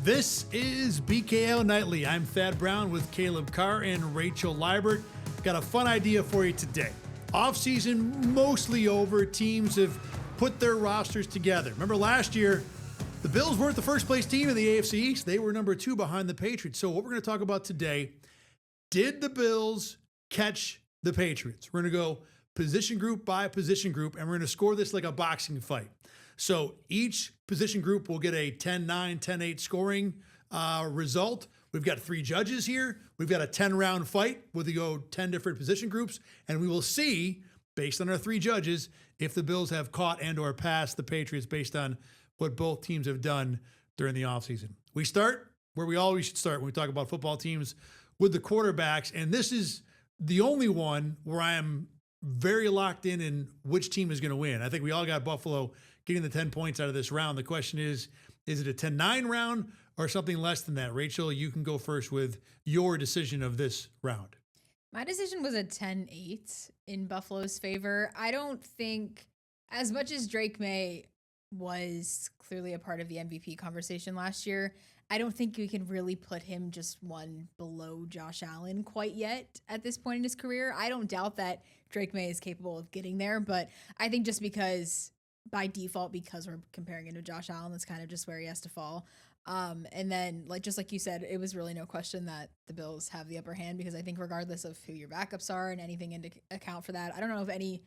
This is BKL Nightly. I'm Thad Brown with Caleb Carr and Rachel Liebert. Got a fun idea for you today. Offseason mostly over. Teams have put their rosters together. Remember last year, the Bills weren't the first place team in the AFC East. They were number 2 behind the Patriots. So what we're going to talk about today, did the Bills catch the Patriots? We're going to go position group by position group, and we're going to score this like a boxing fight. So each position group will get a 10-9, 10-8 scoring result. We've got 3 judges here. We've got a 10-round fight where we go 10 different position groups, and we will see, based on our 3 judges, if the Bills have caught and or passed the Patriots based on what both teams have done during the offseason. We start where we always should start when we talk about football teams, with the quarterbacks, and this is the only one where I am very locked in which team is going to win. I think we all got Buffalo getting the 10 points out of this round. The question is it a 10-9 round or something less than that? Rachel, you can go first with your decision of this round. My decision was a 10-8 in Buffalo's favor. I don't think, as much as Drake May was clearly a part of the MVP conversation last year, I don't think we can really put him just one below Josh Allen quite yet at this point in his career. I don't doubt that Drake May is capable of getting there, but I think just because, by default, because we're comparing him to Josh Allen, that's kind of just where he has to fall. And then, just like you said, it was really no question that the Bills have the upper hand, because I think regardless of who your backups are and anything into account for that, I don't know if any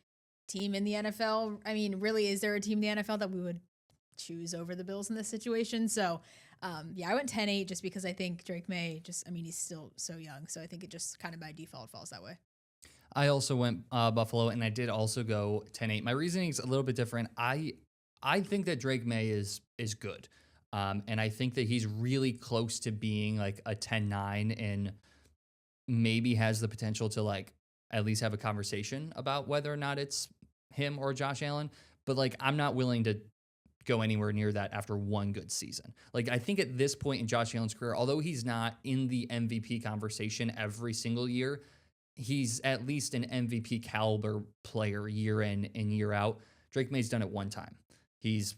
team in the NFL, I mean, really, is there a team in the NFL that we would choose over the Bills in this situation? So, I went 10-8 just because I think Drake May he's still so young. So I think it just kind of by default falls that way. I also went Buffalo, and I did also go 10-8. My reasoning is a little bit different. I think that Drake May is good. And I think that he's really close to being like a 10-9 and maybe has the potential to at least have a conversation about whether or not it's him or Josh Allen. But I'm not willing to go anywhere near that after one good season. I think at this point in Josh Allen's career, although he's not in the MVP conversation every single year, he's at least an MVP caliber player year in and year out. Drake May's done it one time. He's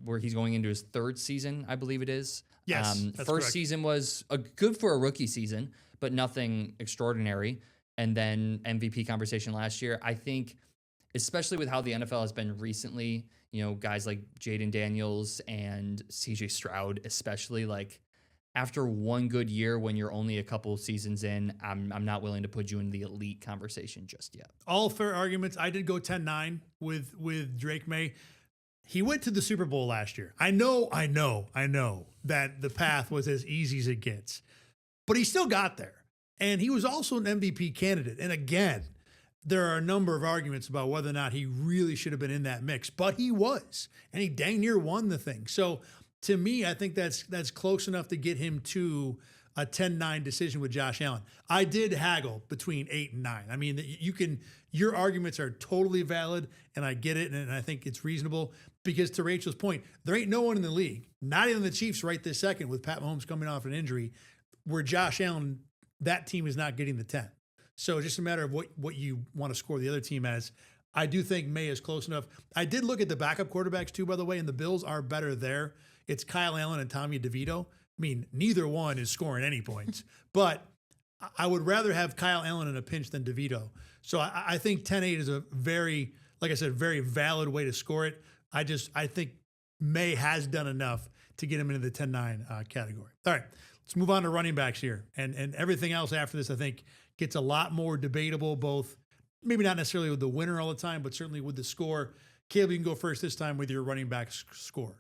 going into his 3rd season, I believe it is. Yes, first correct. season was good for a rookie season, but nothing extraordinary. And then MVP conversation last year. I think, especially with how the NFL has been recently, guys like Jaden Daniels and CJ Stroud, especially, after one good year when you're only a couple seasons in, I'm not willing to put you in the elite conversation just yet. All fair arguments. I did go 10-9 with Drake May. He went to the Super Bowl last year. I know that the path was as easy as it gets, but he still got there. And he was also an MVP candidate. And again, there are a number of arguments about whether or not he really should have been in that mix, but he was, and he dang near won the thing. So to me, I think that's close enough to get him to a 10-9 decision with Josh Allen. I did haggle between 8 and 9. I mean, your arguments are totally valid, and I get it, and I think it's reasonable, because to Rachel's point, there ain't no one in the league, not even the Chiefs right this second, with Pat Mahomes coming off an injury, where Josh Allen, that team is not getting the 10. So it's just a matter of what you want to score the other team as. I do think May is close enough. I did look at the backup quarterbacks too, by the way, and the Bills are better there. It's Kyle Allen and Tommy DeVito. I mean, neither one is scoring any points, but I would rather have Kyle Allen in a pinch than DeVito. So I think 10-8 is a very, like I said, very valid way to score it. I think May has done enough to get him into the 10-9 category. All right, let's move on to running backs here. And everything else after this, I think, gets a lot more debatable, both maybe not necessarily with the winner all the time, but certainly with the score. Caleb, you can go first this time with your running back score.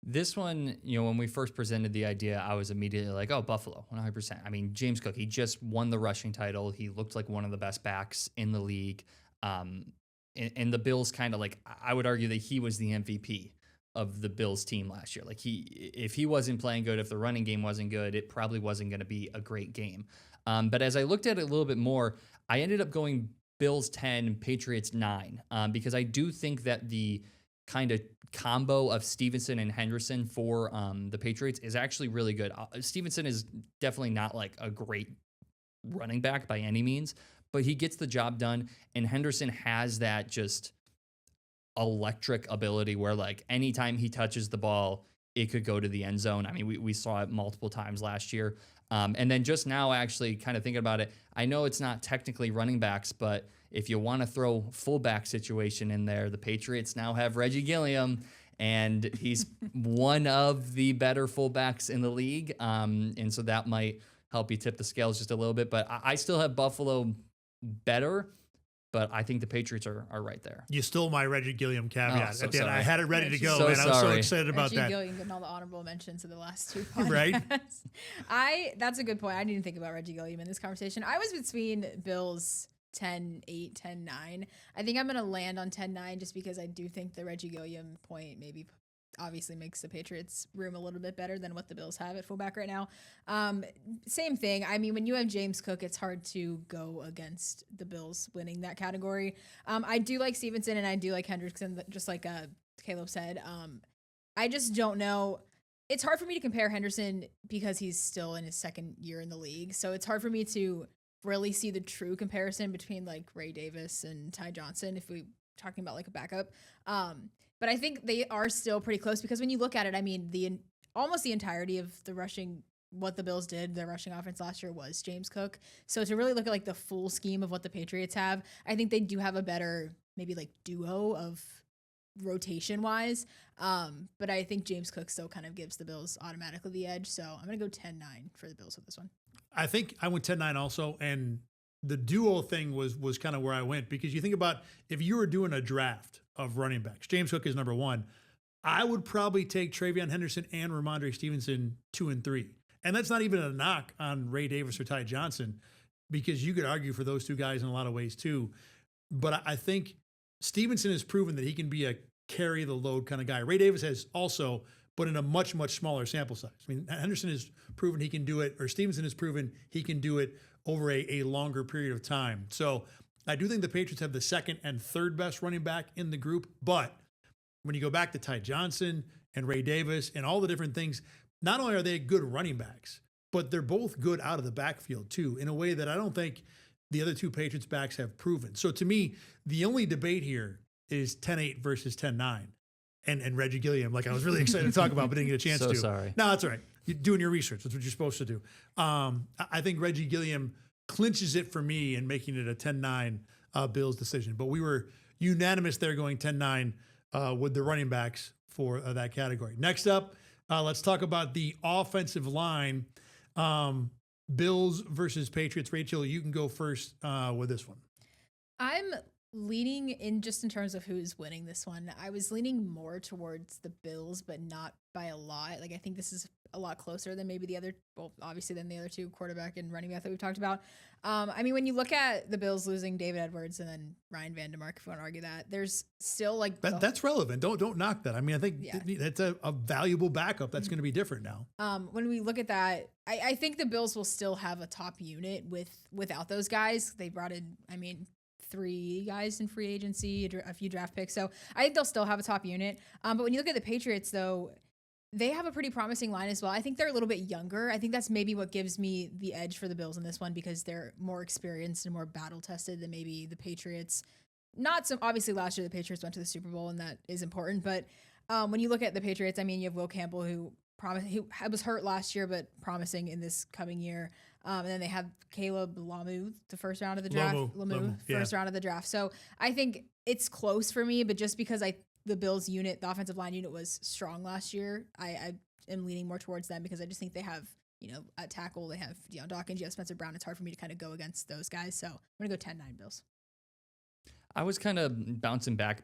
This one, when we first presented the idea, I was immediately like, oh, Buffalo, 100%. I mean, James Cook, he just won the rushing title. He looked like one of the best backs in the league. And the Bills kind of I would argue that he was the MVP of the Bills team last year. If he wasn't playing good, if the running game wasn't good, it probably wasn't going to be a great game. But as I looked at it a little bit more, I ended up going Bills 10, Patriots 9, because I do think that the kind of combo of Stevenson and Henderson for the Patriots is actually really good. Stevenson is definitely not a great running back by any means, but he gets the job done. And Henderson has that just electric ability where anytime he touches the ball, it could go to the end zone. I mean, we saw it multiple times last year. And then just now, actually, kind of thinking about it, I know it's not technically running backs, but if you want to throw fullback situation in there, the Patriots now have Reggie Gilliam, and he's one of the better fullbacks in the league. And so that might help you tip the scales just a little bit. But I still have Buffalo better, but I think the Patriots are right there. You stole my Reggie Gilliam caveat so at the end. sorry. I had it ready to go, So man. I was so sorry. excited about Reggie that. Gilliam getting all the honorable mentions of the last two podcasts. Right? That's a good point. I didn't even think about Reggie Gilliam in this conversation. I was between Bills 10-8, 10-9. I think I'm going to land on 10-9 just because I do think the Reggie Gilliam point maybe obviously makes the Patriots room a little bit better than what the Bills have at fullback right now. Same thing. I mean, when you have James Cook, it's hard to go against the Bills winning that category. I do like Stevenson and I do like Hendrickson, just like Caleb said. I just don't know. It's hard for me to compare Henderson because he's still in his second year in the league. So it's hard for me to really see the true comparison between like Ray Davis and Ty Johnson if we talking about like a backup. But I think they are still pretty close because when you look at it, I mean, almost the entirety of the rushing, what the Bills did, their rushing offense last year was James Cook. So to really look at like the full scheme of what the Patriots have, I think they do have a better maybe like duo of rotation wise. But I think James Cook still kind of gives the Bills automatically the edge. So I'm going to go 10-9 for the Bills with this one. I think I went 10-9 also, and the duo thing was kind of where I went because you think about if you were doing a draft of running backs, James Cook is number one. I would probably take Travion Henderson and Ramondre Stevenson 2 and 3. And that's not even a knock on Ray Davis or Ty Johnson because you could argue for those two guys in a lot of ways too. But I think Stevenson has proven that he can be a carry the load kind of guy. Ray Davis has also, but in a much, much smaller sample size. I mean, Henderson has proven he can do it, or Stevenson has proven he can do it over a longer period of time. So I do think the Patriots have the second and third best running back in the group. But when you go back to Ty Johnson and Ray Davis and all the different things, not only are they good running backs, but they're both good out of the backfield too, in a way that I don't think the other two Patriots backs have proven. So to me, the only debate here is 10-8 versus 10-9. And Reggie Gilliam, like I was really excited to talk about, but didn't get a chance to. Sorry. No, that's all right. You're doing your research. That's what you're supposed to do. I think Reggie Gilliam clinches it for me in making it a 10-9 Bills decision. But we were unanimous there going 10-9 with the running backs for that category. Next up, let's talk about the offensive line. Bills versus Patriots. Rachel, you can go first with this one. I'm leaning in just in terms of who's winning this one. I was leaning more towards the Bills, but not by a lot. Like I think this is a lot closer than maybe the other, well, obviously than the other two, quarterback and running back that we've talked about. I mean, when you look at the Bills losing David Edwards and then Ryan Vandermark, if you want to argue that, there's still like that's relevant. Don't knock that. I mean, I think that's a valuable backup. That's going to be different now. When we look at that, I think the Bills will still have a top unit without those guys. They brought in, I mean, 3 guys in free agency, a few draft picks. So I think they'll still have a top unit. But when you look at the Patriots, though, they have a pretty promising line as well. I think they're a little bit younger. I think that's maybe what gives me the edge for the Bills in this one because they're more experienced and more battle tested than maybe the Patriots. Not so obviously last year the Patriots went to the Super Bowl and that is important. But when you look at the Patriots, I mean, you have Will Campbell who was hurt last year but promising in this coming year. And then they have Caleb Lamu, the first round of the draft. Lamu, first round of the draft. So I think it's close for me, but just because the Bills unit, the offensive line unit was strong last year, I am leaning more towards them because I just think they have, at tackle, they have Deion Dawkins, you have Spencer Brown. It's hard for me to kind of go against those guys. So I'm going to go 10-9 Bills. I was kind of bouncing back.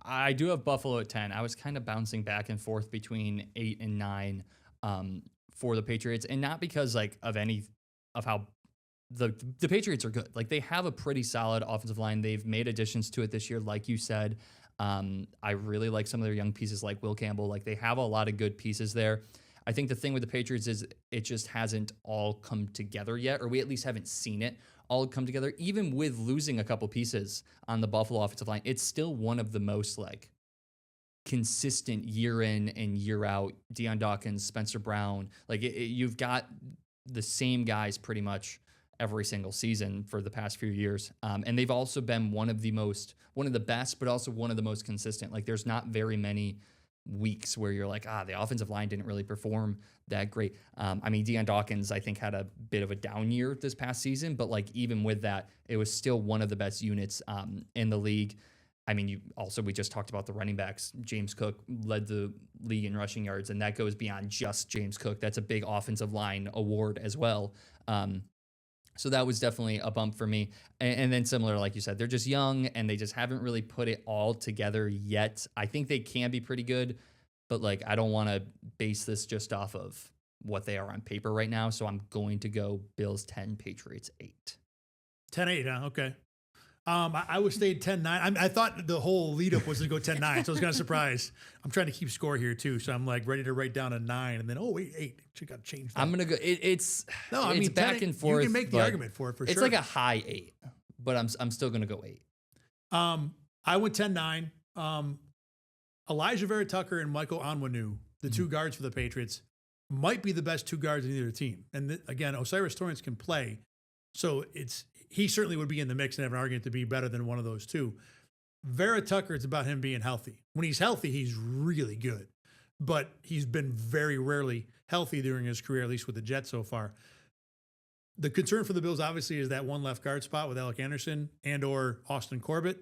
I do have Buffalo at 10. I was kind of bouncing back and forth between 8 and 9 for the Patriots, and not because of how the Patriots are good. Like they have a pretty solid offensive line. They've made additions to it this year, like you said. I really like some of their young pieces like Will Campbell. Like they have a lot of good pieces there. I think the thing with the Patriots is it just hasn't all come together yet, or we at least haven't seen it all come together. Even with losing a couple pieces on the Buffalo offensive line, it's still one of the most like consistent year in and year out. Deion Dawkins, Spencer Brown, like you've got the same guys pretty much every single season for the past few years. And they've also been one of the best, but also one of the most consistent. Like there's not very many weeks where you're like, the offensive line didn't really perform that great. I mean, Deion Dawkins, I think, had a bit of a down year this past season, but like even with that, it was still one of the best units in the league. I mean, we just talked about the running backs. James Cook led the league in rushing yards, and that goes beyond just James Cook. That's a big offensive line award as well. So that was definitely a bump for me. And then similar, like you said, they're just young and they just haven't really put it all together yet. I think they can be pretty good, but like I don't want to base this just off of what they are on paper right now. So I'm going to go Bills 10, Patriots 8. 10-8, huh? Okay. I would stay 10-9. I thought the whole lead up was to go 10-9, so I was kind of surprised. I'm trying to keep score here too, so I'm like ready to write down a 9, and then wait, 8. You got to change that. I'm gonna go. It's back and forth. You can make the argument for it for sure. It's like a high 8, but I'm still gonna go 8. I went 10-9. Elijah Vera Tucker and Michael Onwenu, the two guards for the Patriots, might be the best two guards in either team. And again, Osiris Torrance can play, so he certainly would be in the mix and have an argument to be better than one of those two. Vera Tucker, it's about him being healthy. When he's healthy, he's really good. But he's been very rarely healthy during his career, at least with the Jets so far. The concern for the Bills, obviously, is that one left guard spot with Alec Anderson and or Austin Corbett.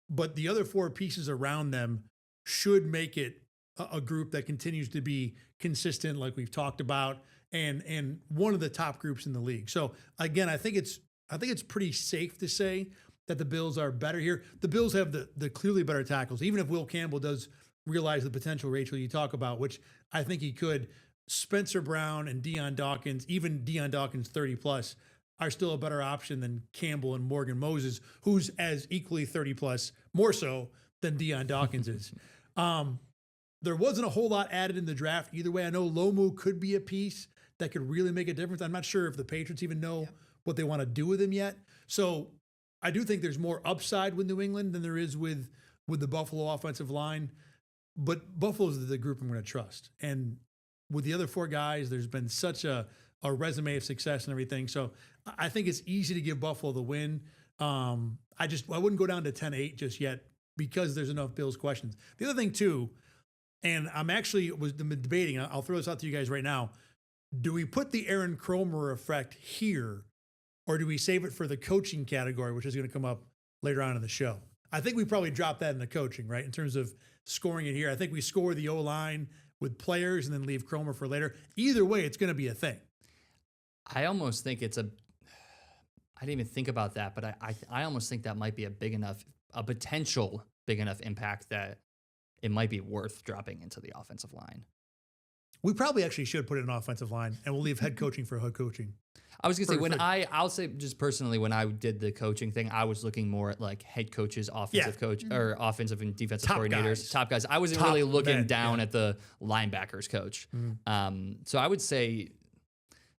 But the other four pieces around them should make it a group that continues to be consistent, like we've talked about, and one of the top groups in the league. So, again, I think it's pretty safe to say that the Bills are better here. The Bills have the clearly better tackles, even if Will Campbell does realize the potential, Rachel, you talk about, which I think he could. Spencer Brown and Deion Dawkins, even Deion Dawkins 30+, are still a better option than Campbell and Morgan Moses, who's as equally 30+, more so than Deion Dawkins is. There wasn't a whole lot added in the draft either way. I know Lomu could be a piece that could really make a difference. I'm not sure if the Patriots even know what they want to do with him yet. So I do think there's more upside with New England than there is with the Buffalo offensive line. But Buffalo's the group I'm going to trust. And with the other four guys, there's been such a resume of success and everything. So I think it's easy to give Buffalo the win. I wouldn't go down to 10-8 just yet because there's enough Bills questions. The other thing too, and I'm debating, I'll throw this out to you guys right now. Do we put the Aaron Kromer effect here, or do we save it for the coaching category, which is going to come up later on in the show? I think we probably drop that in the coaching, right? In terms of scoring it here. I think we score the O-line with players and then leave Kromer for later. Either way, it's going to be a thing. I almost think I didn't even think about that, but I almost think that might be a potential big enough impact that it might be worth dropping into the offensive line. We probably actually should put it in offensive line, and we'll leave head coaching for head coaching. I was going to say, I'll say just personally, when I did the coaching thing, I was looking more at like head coaches, offensive coach, or offensive and defensive coordinators, top guys. I wasn't really looking down at the linebackers coach. So I would say,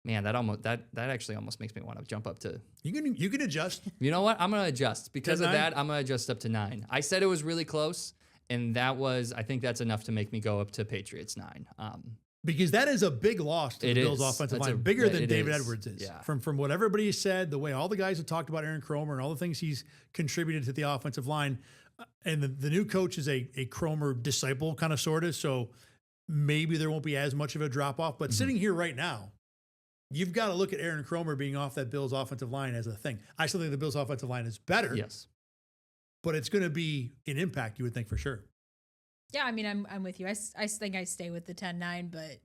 man, that actually almost makes me want to jump up to. You can adjust. You know what? I'm going to adjust because of that. I'm going to adjust up to 9. I said it was really close, and I think that's enough to make me go up to Patriots 9. Because that is a big loss to the Bills' offensive line, bigger than David Edwards is. Yeah. From what everybody has said, the way all the guys have talked about Aaron Kromer and all the things he's contributed to the offensive line, and the new coach is a Kromer disciple kind of sort of, so maybe there won't be as much of a drop-off. But sitting here right now, you've got to look at Aaron Kromer being off that Bills' offensive line as a thing. I still think the Bills' offensive line is better. Yes. But it's going to be an impact, you would think, for sure. Yeah, I mean, I'm with you. I think I stay with the 10-9, but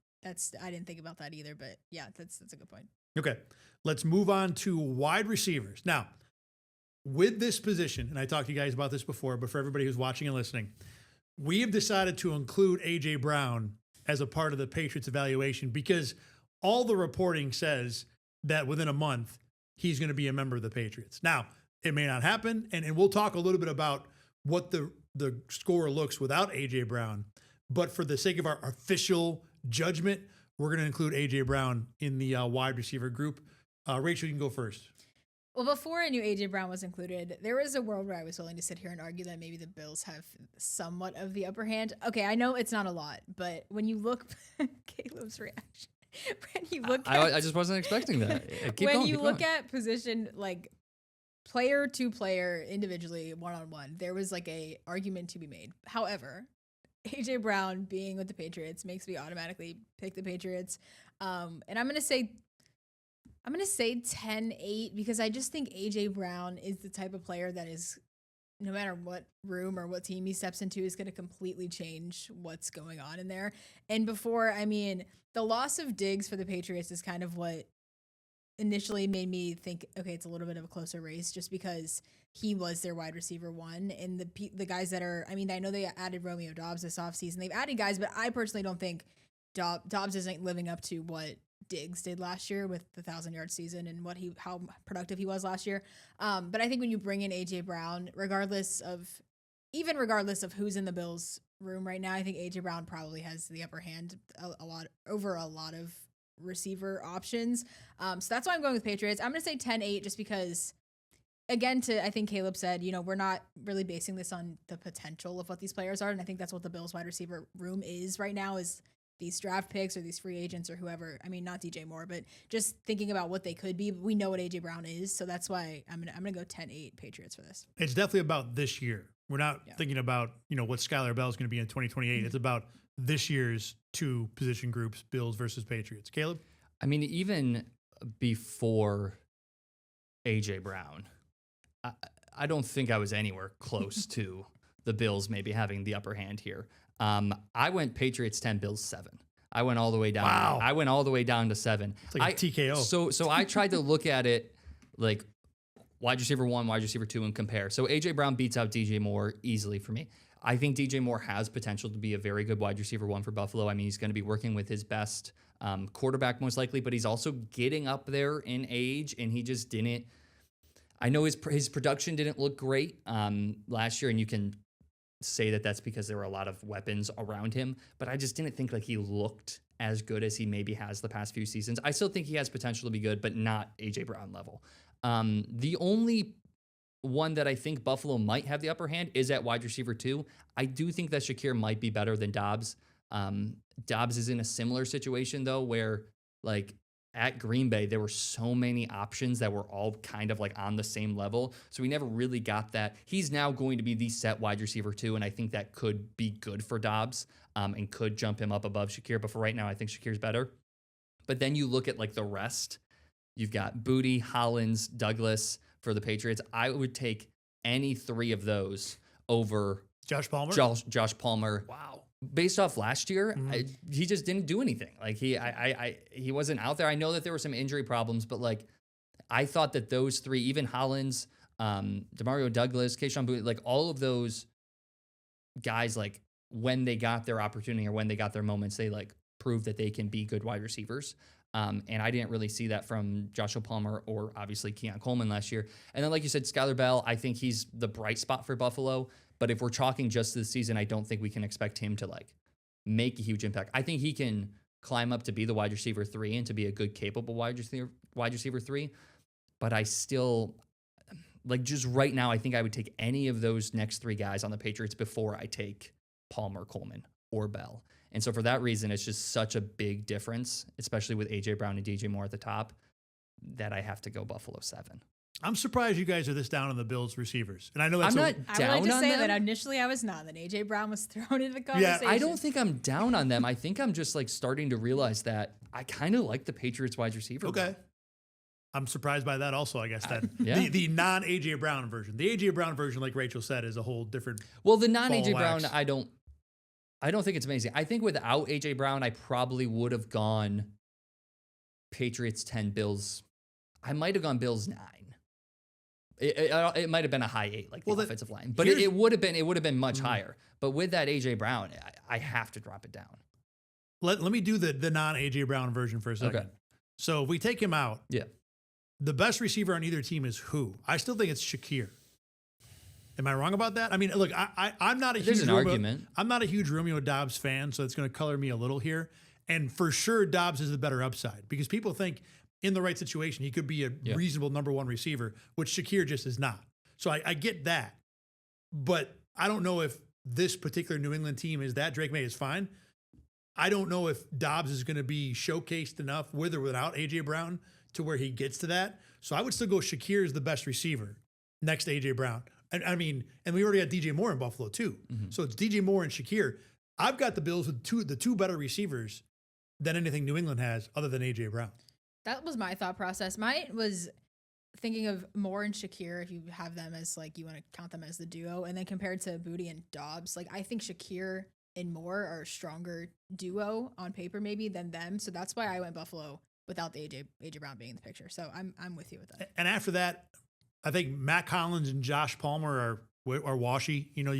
I didn't think about that either. But yeah, that's a good point. Okay, let's move on to wide receivers. Now, with this position, and I talked to you guys about this before, but for everybody who's watching and listening, we have decided to include A.J. Brown as a part of the Patriots evaluation because all the reporting says that within a month, he's going to be a member of the Patriots. Now, it may not happen, and we'll talk a little bit about what the score looks without A.J. Brown. But for the sake of our official judgment, we're going to include A.J. Brown in the wide receiver group. Rachel, you can go first. Well, before I knew A.J. Brown was included, there was a world where I was willing to sit here and argue that maybe the Bills have somewhat of the upper hand. Okay, I know it's not a lot, but when you look, Caleb's reaction. When you look I just wasn't expecting that. When you look at position, like player to player individually, one-on-one, there was like a argument to be made. However, AJ Brown being with the Patriots makes me automatically pick the Patriots. And I'm going to say 10-8 because I just think AJ Brown is the type of player that is, no matter what room or what team he steps into, is going to completely change what's going on in there. And the loss of Diggs for the Patriots is kind of what initially made me think, okay, it's a little bit of a closer race just because he was their wide receiver one. And the guys that are, I know they added Romeo Doubs this offseason. They've added guys, but I personally don't think Doubs isn't living up to what Diggs did last year with the 1,000-yard season and how productive he was last year. But I think when you bring in AJ Brown, regardless of who's in the Bills room right now, I think AJ Brown probably has the upper hand a lot of receiver options. So that's why I'm going with Patriots. I'm going to say 10-8 just because, again, I think Caleb said, we're not really basing this on the potential of what these players are. And I think that's what the Bills wide receiver room is right now, is these draft picks or these free agents or whoever. Not DJ Moore, but just thinking about what they could be. We know what AJ Brown is. So that's why I'm going to go 10-8 Patriots for this. It's definitely about this year. We're not thinking about, what Skylar Bell is going to be in 2028. Mm-hmm. It's about this year's two position groups, Bills versus Patriots. Caleb? Even before AJ Brown, I don't think I was anywhere close to the Bills maybe having the upper hand here. I went Patriots 10, Bills 7. I went all the way down. Wow. I went all the way down to 7. It's like a TKO. So I tried to look at it like wide receiver 1, wide receiver 2, and compare. So AJ Brown beats out DJ Moore easily for me. I think DJ Moore has potential to be a very good wide receiver 1 for Buffalo. He's going to be working with his best quarterback most likely, but he's also getting up there in age, and he just didn't. I know his production didn't look great last year, and you can say that that's because there were a lot of weapons around him, but I just didn't think like he looked as good as he maybe has the past few seasons. I still think he has potential to be good, but not AJ Brown level. The only one that I think Buffalo might have the upper hand is at wide receiver 2. I do think that Shakir might be better than Doubs. Doubs is in a similar situation though, where like at Green Bay, there were so many options that were all kind of like on the same level. So we never really got that. He's now going to be the set wide receiver 2, and I think that could be good for Doubs and could jump him up above Shakir. But for right now, I think Shakir's better. But then you look at like the rest. You've got Booty, Hollins, Douglas for the Patriots. I would take any 3 of those over Josh Palmer. Josh Palmer. Wow. Based off last year, he just didn't do anything. Like he wasn't out there. I know that there were some injury problems, but like I thought that those 3, even Hollins, Demario Douglas, Keyshawn Booty, like all of those guys, like when they got their opportunity or when they got their moments, they like proved that they can be good wide receivers. And I didn't really see that from Joshua Palmer or obviously Keon Coleman last year. And then, like you said, Skylar Bell, I think he's the bright spot for Buffalo. But if we're talking just this season, I don't think we can expect him to like make a huge impact. I think he can climb up to be the wide receiver 3 and to be a good, capable wide receiver 3. But I still, like just right now, I think I would take any of those next 3 guys on the Patriots before I take Palmer, Coleman, or Bell. And so for that reason, it's just such a big difference, especially with AJ Brown and DJ Moore at the top, that I have to go Buffalo 7. I'm surprised you guys are this down on the Bills receivers. And I know that's I would like to say that initially I was not. Then AJ Brown was thrown into the conversation. Yeah, I don't think I'm down on them. I think I'm just like starting to realize that I kind of like the Patriots wide receiver. Okay. I'm surprised by that also, I guess. That yeah. the non-AJ Brown version. The AJ Brown version, like Rachel said, is a whole different. Well, the non-AJ Brown, I don't think it's amazing. I think without AJ Brown, I probably would have gone Patriots 10, Bills. I might have gone Bills 9. It might have been a high 8, like the offensive line, but it would have been much higher. But with that AJ Brown, I have to drop it down. Let me do the non-AJ Brown version for a second. Okay. So if we take him out, the best receiver on either team is who? I still think it's Shakir. Am I wrong about that? I mean, look, I'm not a huge argument. I'm not a huge Romeo Doubs fan, so it's going to color me a little here. And for sure, Doubs is the better upside because people think in the right situation, he could be a reasonable number 1 receiver, which Shakir just is not. So I get that. But I don't know if this particular New England team is that. Drake May is fine. I don't know if Doubs is going to be showcased enough with or without AJ Brown to where he gets to that. So I would still go Shakir is the best receiver next to AJ Brown. And we already had DJ Moore in Buffalo too. Mm-hmm. So it's DJ Moore and Shakir. I've got the Bills with the two better receivers than anything New England has other than A.J. Brown. That was my thought process. Mine was thinking of Moore and Shakir, if you have them as like, you want to count them as the duo, and then compared to Booty and Dobbs. Like, I think Shakir and Moore are a stronger duo on paper maybe than them. So that's why I went Buffalo without the AJ Brown being in the picture. So I'm with you with that. And after that, I think Matt Collins and Josh Palmer are washy. You know,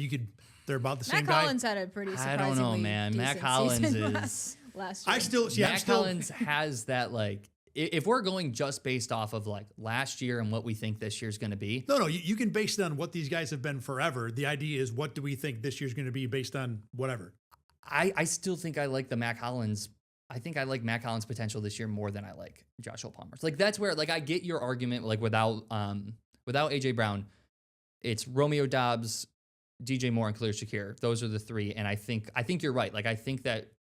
they're about the same guy. Matt Collins had a pretty surprisingly I don't know, man. Matt decent Collins season is. last year. Matt Collins has that, like, if we're going just based off of like last year and what we think this year's going to be. No, you can base it on what these guys have been forever. The idea is, what do we think this year's going to be based on whatever? I still think I like the Matt Collins. I think I like Matt Collins' potential this year more than I like Joshua Palmer's. Like, that's where, like, I get your argument. Like, without AJ Brown, it's Romeo Dobbs, DJ Moore, and Khalil Shakir. Those are the three. And I think you're right. Like, I think that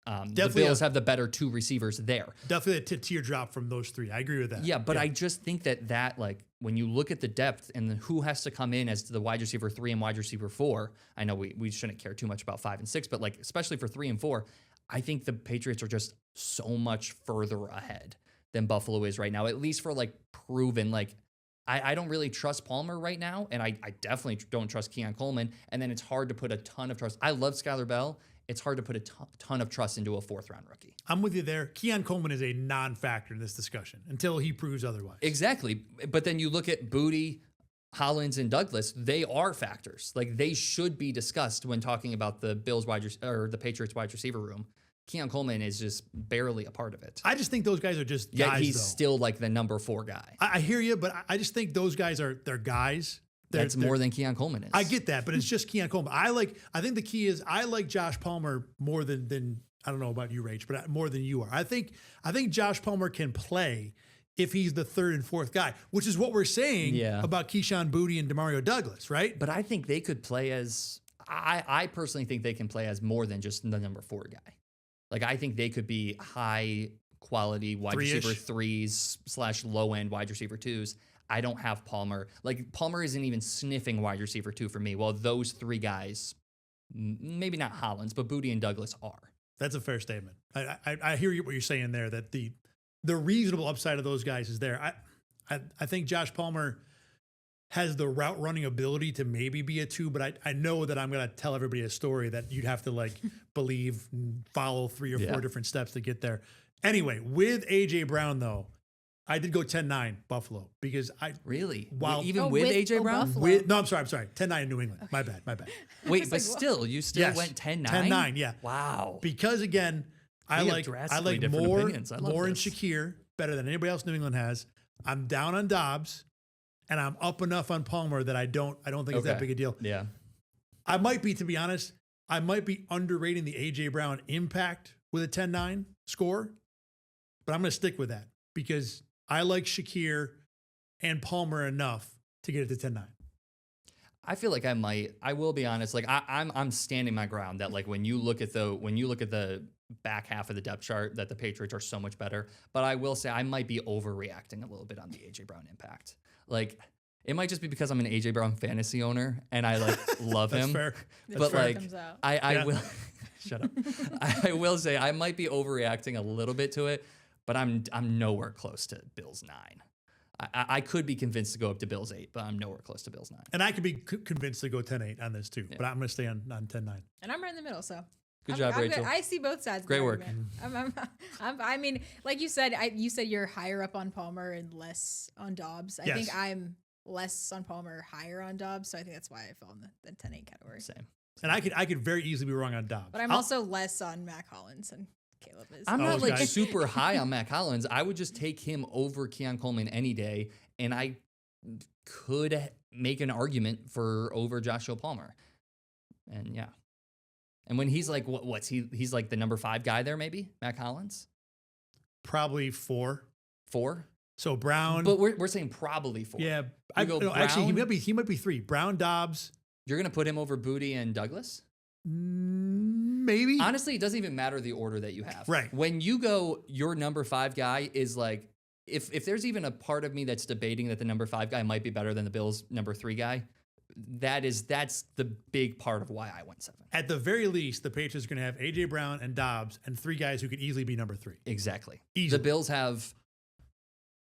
the Bills have the better two receivers there. Definitely a tier drop from those three. I agree with that. Yeah, but I just think that like, when you look at the depth and who has to come in as the wide receiver 3 and wide receiver 4, I know we shouldn't care too much about 5 and 6, but like, especially for 3 and 4, I think the Patriots are just so much further ahead than Buffalo is right now, at least for like proven. Like, I don't really trust Palmer right now, and I definitely don't trust Keon Coleman. And then it's hard to put a ton of trust. I love Skylar Bell. It's hard to put a ton of trust into a 4th-round rookie. I'm with you there. Keon Coleman is a non-factor in this discussion until he proves otherwise. Exactly. But then you look at Booty, Hollins, and Douglas. They are factors. Like, they should be discussed when talking about the the Patriots wide receiver room. Keon Coleman is just barely a part of it. I just think those guys are just guys, Yet he's though. still like the number 4 guy. I hear you, but I just think those guys they're guys. That's more than Keon Coleman is. I get that, but it's just Keon Coleman. I think the key is I like Josh Palmer more than I don't know about you, Rach, but more than you are. I think Josh Palmer can play if he's the 3rd and 4th guy, which is what we're saying about Keyshawn Booty and Demario Douglas, right? But I think they could play as I personally think they can play as more than just the number 4 guy. Like, I think they could be high quality wide receiver 3s / low end wide receiver 2s. I don't have Palmer. Like, Palmer isn't even sniffing wide receiver 2 for me. Well, those 3 guys, maybe not Hollins, but Booty and Douglas are. That's a fair statement. I hear what you're saying there, that the reasonable upside of those guys is there. I think Josh Palmer has the route running ability to maybe be a 2, but I know that I'm going to tell everybody a story that you'd have to like believe and follow 3 or 4 different steps to get there. Anyway, with A.J. Brown, though, I did go 10-9 Buffalo because Really? Wow. Even with AJ Brown? Buffalo. I'm sorry. 10-9 in New England. Okay. My bad. Wait, but still, you still went 10-9? 10-9, yeah. Wow. Because again, I like different Moore opinions. I love and this. Shakir better than anybody else New England has. I'm down on Dobbs, and I'm up enough on Palmer that I don't think it's that big a deal. Yeah. I might be, to be honest, underrating the A.J. Brown impact with a 10-9 score, but I'm going to stick with that because I like Shakir and Palmer enough to get it to 10-9. I feel like I will be honest. Like, I'm standing my ground that, like, when you look at the back half of the depth chart, that the Patriots are so much better. But I will say I might be overreacting a little bit on the AJ Brown impact. Like, it might just be because I'm an AJ Brown fantasy owner and I like love him. Fair. But fair. like, I will shut up. I will say I might be overreacting a little bit to it, but I'm nowhere close to Bills 9. I could be convinced to go up to Bills 8, but I'm nowhere close to Bills 9. And I could be convinced to go 10-8 on this too, but I'm going to stay on 10-9. And I'm right in the middle, so. Good job, Rachel. I see both sides. Great of the work. argument. I mean, like you said, you said you're higher up on Palmer and less on Dobbs. I think I'm less on Palmer, higher on Dobbs. So I think that's why I fell in the 10-8 category. Same. And I could very easily be wrong on Dobbs. But I'm also less on Mac Hollins and Caleb is. I'm not like guys. super high on Mac Hollins. I would just take him over Keon Coleman any day, and I could make an argument for over Joshua Palmer. And yeah. And when he's like, what's he's like the number 5 guy there, maybe? Mac Hollins? Probably 4. 4? So Brown. But we're saying probably 4. Yeah. Actually, he might be 3. Brown, Dobbs. You're going to put him over Booty and Douglas? Maybe. Honestly, it doesn't even matter the order that you have. Right. When you go, your number 5 guy is like, if there's even a part of me that's debating that the number 5 guy might be better than the Bills' number 3 guy, that's the big part of why I went 7. At the very least, the Patriots are going to have A.J. Brown and Dobbs and 3 guys who could easily be number 3. Exactly. Easily. The Bills have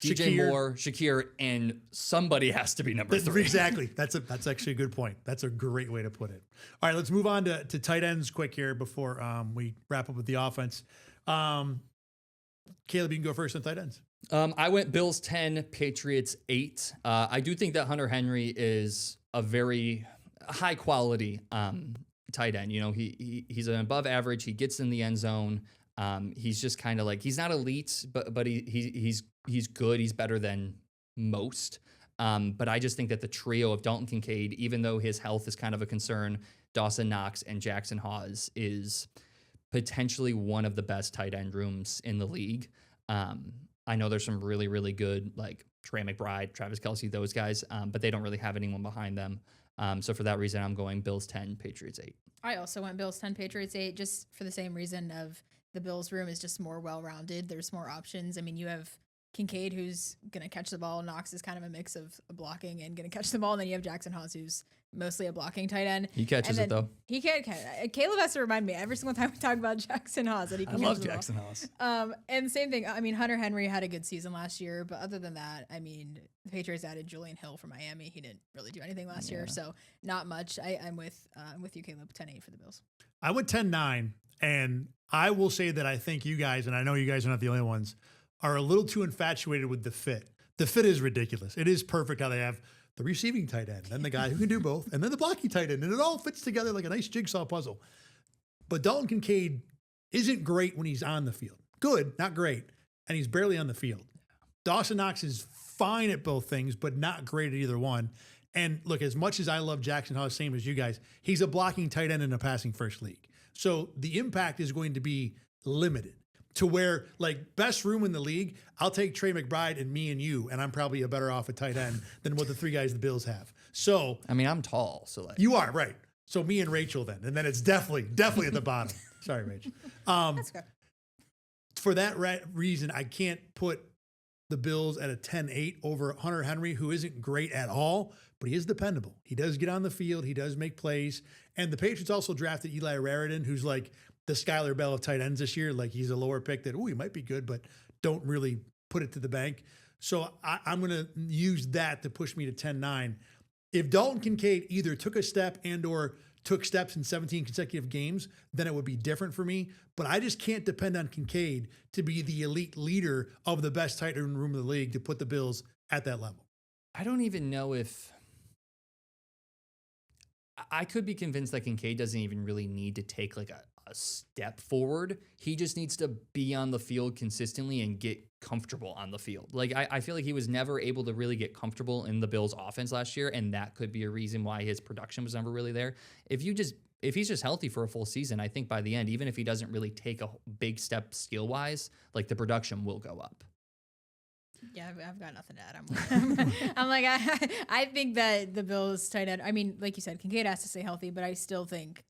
DJ Moore, Shakir, and somebody has to be number 3. Exactly. That's actually a good point. That's a great way to put it. All right, let's move on to tight ends quick here before we wrap up with the offense. Caleb, you can go first on tight ends. I went Bills 10, Patriots 8. I do think that Hunter Henry is a very high quality tight end. You know, he's an above average. He gets in the end zone. He's just kind of like, he's not elite, but he's good. He's better than most. But I just think that the trio of Dalton Kincaid, even though his health is kind of a concern, Dawson Knox and Jackson Hawes is potentially one of the best tight end rooms in the league. I know there's some really, really good, like Trey McBride, Travis Kelce, those guys, but they don't really have anyone behind them. So for that reason, I'm going Bills 10, Patriots 8. I also went Bills 10, Patriots 8, just for the same reason of the Bills room is just more well-rounded. There's more options. I mean, you have Kincaid, who's going to catch the ball. Knox is kind of a mix of blocking and going to catch the ball. And then you have Jackson Hawes, who's mostly a blocking tight end. He catches it, though. He can. Caleb has to remind me every single time we talk about Jackson Hawes that he can catch the ball. I love Jackson Hawes. And same thing. I mean, Hunter Henry had a good season last year, but other than that, I mean, the Patriots added Julian Hill from Miami. He didn't really do anything last year, so not much. I'm with you, Caleb. 10-8 for the Bills. I went 10-9, and I will say that I think you guys, and I know you guys are not the only ones, are a little too infatuated with the fit. The fit is ridiculous. It is perfect how they have the receiving tight end, then the guy who can do both, and then the blocking tight end, and it all fits together like a nice jigsaw puzzle. But Dalton Kincaid isn't great when he's on the field. Good, not great, and he's barely on the field. Dawson Knox is fine at both things, but not great at either one. And look, as much as I love Jackson Hawes, same as you guys, he's a blocking tight end in a passing first league. So the impact is going to be limited to where, like, best room in the league, I'll take Trey McBride and me and you, and I'm probably a better off at tight end than what the 3 guys the Bills have. So I mean, I'm tall, so like you are right. So me and Rachel then, and then it's definitely at the bottom. Sorry, Rach. That's good. For that reason, I can't put the Bills at a 10-8 over Hunter Henry, who isn't great at all, but he is dependable. He does get on the field. He does make plays. And the Patriots also drafted Eli Raridan, who's like the Skylar Bell of tight ends this year. Like, he's a lower pick that, he might be good, but don't really put it to the bank. So I'm going to use that to push me to 10-9. If Dalton Kincaid either took a step and or took steps in 17 consecutive games, then it would be different for me. But I just can't depend on Kincaid to be the elite leader of the best tight end room of the league to put the Bills at that level. I don't even know if I could be convinced that Kincaid doesn't even really need to take like a step forward. He just needs to be on the field consistently and get comfortable on the field. Like, I feel like he was never able to really get comfortable in the Bills offense last year, and that could be a reason why his production was never really there. If he's just healthy for a full season, I think by the end, even if he doesn't really take a big step skill-wise, like, the production will go up. Yeah, I've got nothing to add. I'm like, I think that the Bills tight end, I mean, like you said, Kincaid has to stay healthy, but I still think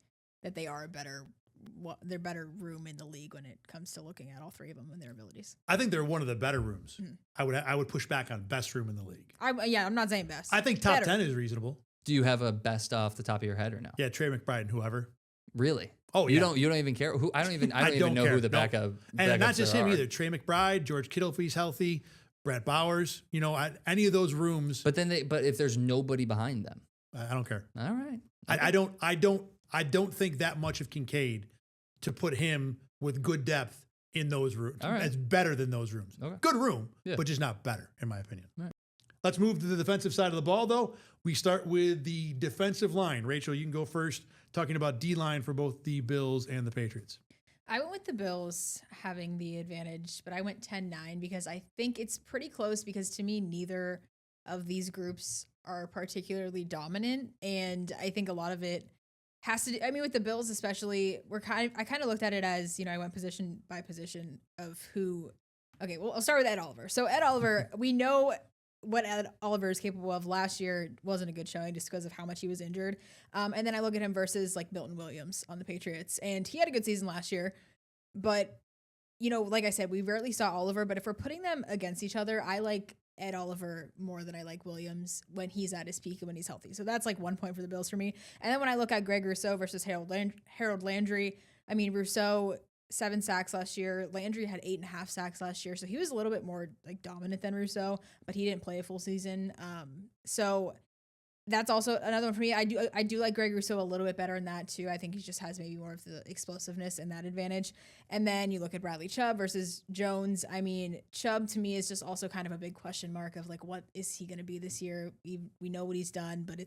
that they are they're better room in the league when it comes to looking at all 3 of them and their abilities. I think they're one of the better rooms. I would push back on best room in the league. I'm not saying best. I think top better. 10 is reasonable. Do you have a best off the top of your head or no? Yeah, Trey McBride and whoever. Really? Oh, you yeah. don't even care who? I don't even know care. who the backup. And not just him are. either. Trey McBride, George Kittle if he's healthy, Brett Bowers. Any of those rooms. But if there's nobody behind them, I don't care. all right. I don't think that much of Kincaid to put him with good depth in those rooms. All right. It's better than those rooms. Okay. Good room, Yeah. but just not better, in my opinion. All right. Let's move to the defensive side of the ball, though. We start with the defensive line. Rachel, you can go first, talking about D-line for both the Bills and the Patriots. I went with the Bills having the advantage, but I went 10-9 because I think it's pretty close because to me, neither of these groups are particularly dominant. And I think a lot of it has to do, with the Bills especially, I kind of looked at it as, I went position by position of who. Okay, well, I'll start with Ed Oliver. So Ed Oliver, we know what Ed Oliver is capable of. Last year wasn't a good showing just because of how much he was injured. And then I look at him versus like Milton Williams on the Patriots, and he had a good season last year. But, like I said, we rarely saw Oliver, but if we're putting them against each other, I like Ed Oliver more than I like Williams when he's at his peak and when he's healthy. So that's like 1 point for the Bills for me. And then when I look at Greg Rousseau versus Harold Landry, I mean, Rousseau 7 sacks last year. Landry had 8.5 sacks last year. So he was a little bit more like dominant than Rousseau, but he didn't play a full season. So that's also another one for me. I do like Greg Rousseau a little bit better in that too. I think he just has maybe more of the explosiveness and that advantage. And then you look at Bradley Chubb versus Jones. I mean, Chubb to me is just also kind of a big question mark of like, what is he going to be this year? We know what he's done, but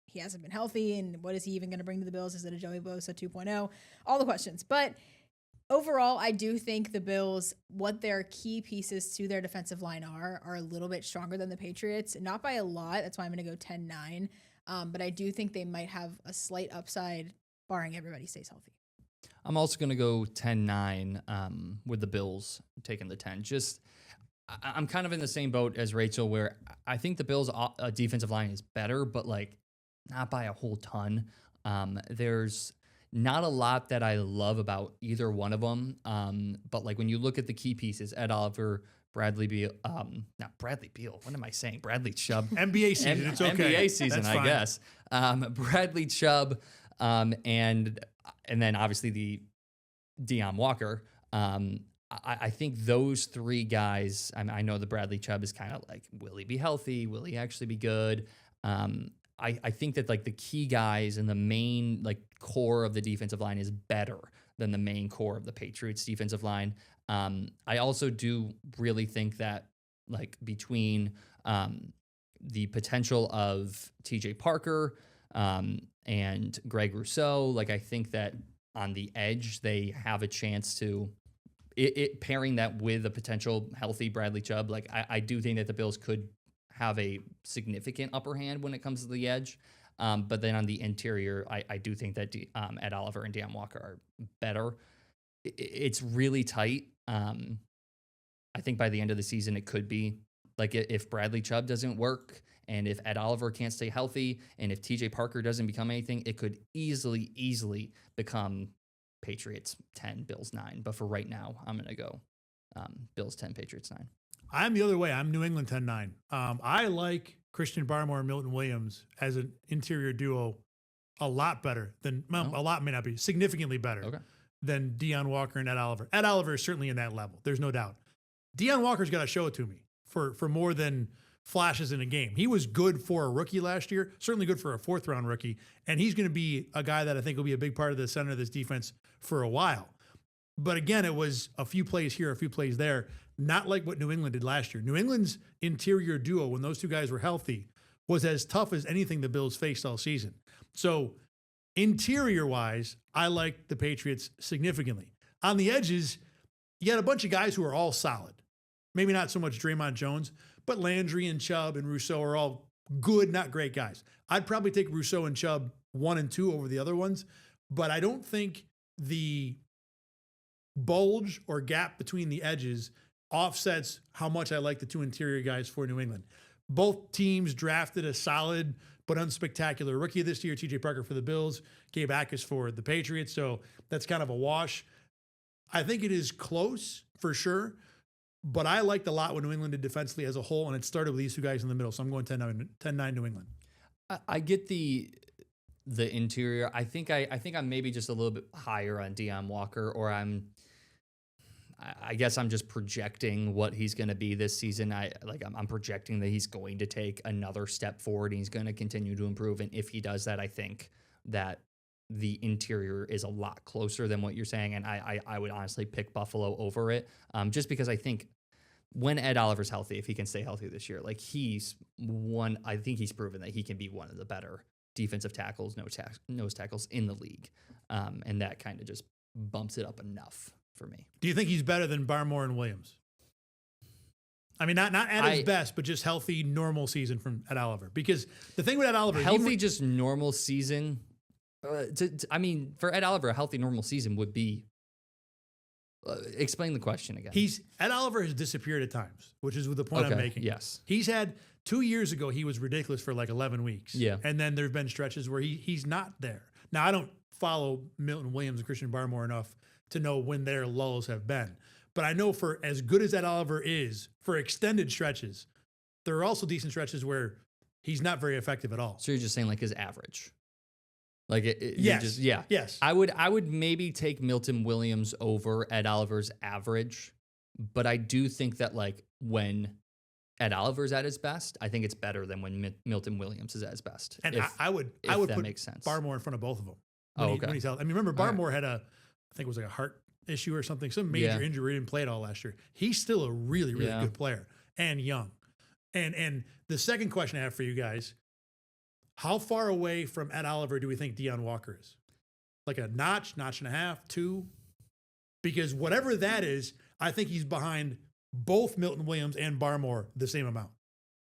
he hasn't been healthy. And what is he even going to bring to the Bills? Is it a Joey Bosa 2.0? All the questions. But overall, I do think the Bills, what their key pieces to their defensive line are a little bit stronger than the Patriots. Not by a lot. That's why I'm going to go 10-9. But I do think they might have a slight upside, barring everybody stays healthy. I'm also going to go 10-9 with the Bills taking the 10. I'm kind of in the same boat as Rachel, where I think the Bills' defensive line is better, but like not by a whole ton. There's not a lot that I love about either one of them. But like when you look at the key pieces, Ed Oliver, Bradley Beal, not Bradley Beal. What am I saying? Bradley Chubb. NBA season. It's okay. NBA season, I guess. Bradley Chubb, and then obviously the Deion Walker. I think those three guys, I know the Bradley Chubb is kind of like, will he be healthy? Will he actually be good? I think that like the key guys and the main like core of the defensive line is better than the main core of the Patriots defensive line. I also do really think that like between the potential of TJ Parker and Greg Rousseau, like I think that on the edge they have a chance to pairing that with a potential healthy Bradley Chubb. Like I do think that the Bills could have a significant upper hand when it comes to the edge. But then on the interior, I do think that Ed Oliver and Deion Walker are better. It's really tight. I think by the end of the season, it could be like if Bradley Chubb doesn't work and if Ed Oliver can't stay healthy and if TJ Parker doesn't become anything, it could easily become Patriots 10, Bills 9. But for right now, I'm going to go Bills 10, Patriots 9. I'm the other way. I'm New England 10-9. I like Christian Barmore and Milton Williams as an interior duo a lot better than, a lot may not be, significantly better than Deion Walker and Ed Oliver. Ed Oliver is certainly in that level. There's no doubt. Deion Walker's got to show it to me for more than flashes in a game. He was good for a rookie last year, certainly good for a fourth-round rookie, and he's going to be a guy that I think will be a big part of the center of this defense for a while. But again, it was a few plays here, a few plays there, not like what New England did last year. New England's interior duo, when those two guys were healthy, was as tough as anything the Bills faced all season. So interior-wise, I like the Patriots significantly. On the edges, you got a bunch of guys who are all solid. Maybe not so much Draymond Jones, but Landry and Chubb and Rousseau are all good, not great guys. I'd probably take Rousseau and Chubb 1 and 2 over the other ones, but I don't think the bulge or gap between the edges offsets how much I like the two interior guys for New England. Both teams drafted a solid but unspectacular rookie this year, TJ Parker for the Bills, Gabe Akers for the Patriots, so that's kind of a wash. I think it is close for sure, but I liked a lot what New England did defensively as a whole, and it started with these two guys in the middle, so I'm going 10-9 New England. I get the interior. I think I'm maybe just a little bit higher on Deion Walker, or I guess I'm just projecting what he's going to be this season. I'm projecting that he's going to take another step forward and he's going to continue to improve. And if he does that, I think that the interior is a lot closer than what you're saying. And I would honestly pick Buffalo over it, just because I think when Ed Oliver's healthy, if he can stay healthy this year, like I think he's proven that he can be one of the better defensive tackles, nose tackles in the league. And that kind of just bumps it up enough for me. Do you think he's better than Barmore and Williams? I mean, not at his best, but just healthy, normal season from Ed Oliver. Because the thing with Ed Oliver, just normal season. For Ed Oliver, a healthy, normal season would be. Explain the question again. Ed Oliver has disappeared at times, which is the point I'm making. Yes, he's had 2 years ago. He was ridiculous for like 11 weeks. Yeah, and then there've been stretches where he's not there. Now I don't follow Milton Williams and Christian Barmore enough to know when their lulls have been. But I know for as good as Ed Oliver is, for extended stretches, there are also decent stretches where he's not very effective at all. So you're just saying like his average. Like Yes. yeah. Yes. I would maybe take Milton Williams over Ed Oliver's average, but I do think that like when Ed Oliver's at his best, I think it's better than when Milton Williams is at his best. And if, I would that put makes sense. Barmore in front of both of them. Okay. When he's healthy. I mean, remember Barmore had I think it was like a heart issue or something, some major injury. He didn't play it all last year. He's still a really, really good player and young. And the second question I have for you guys, how far away from Ed Oliver do we think Deion Walker is? Like a notch and a half, 2? Because whatever that is, I think he's behind both Milton Williams and Barmore the same amount.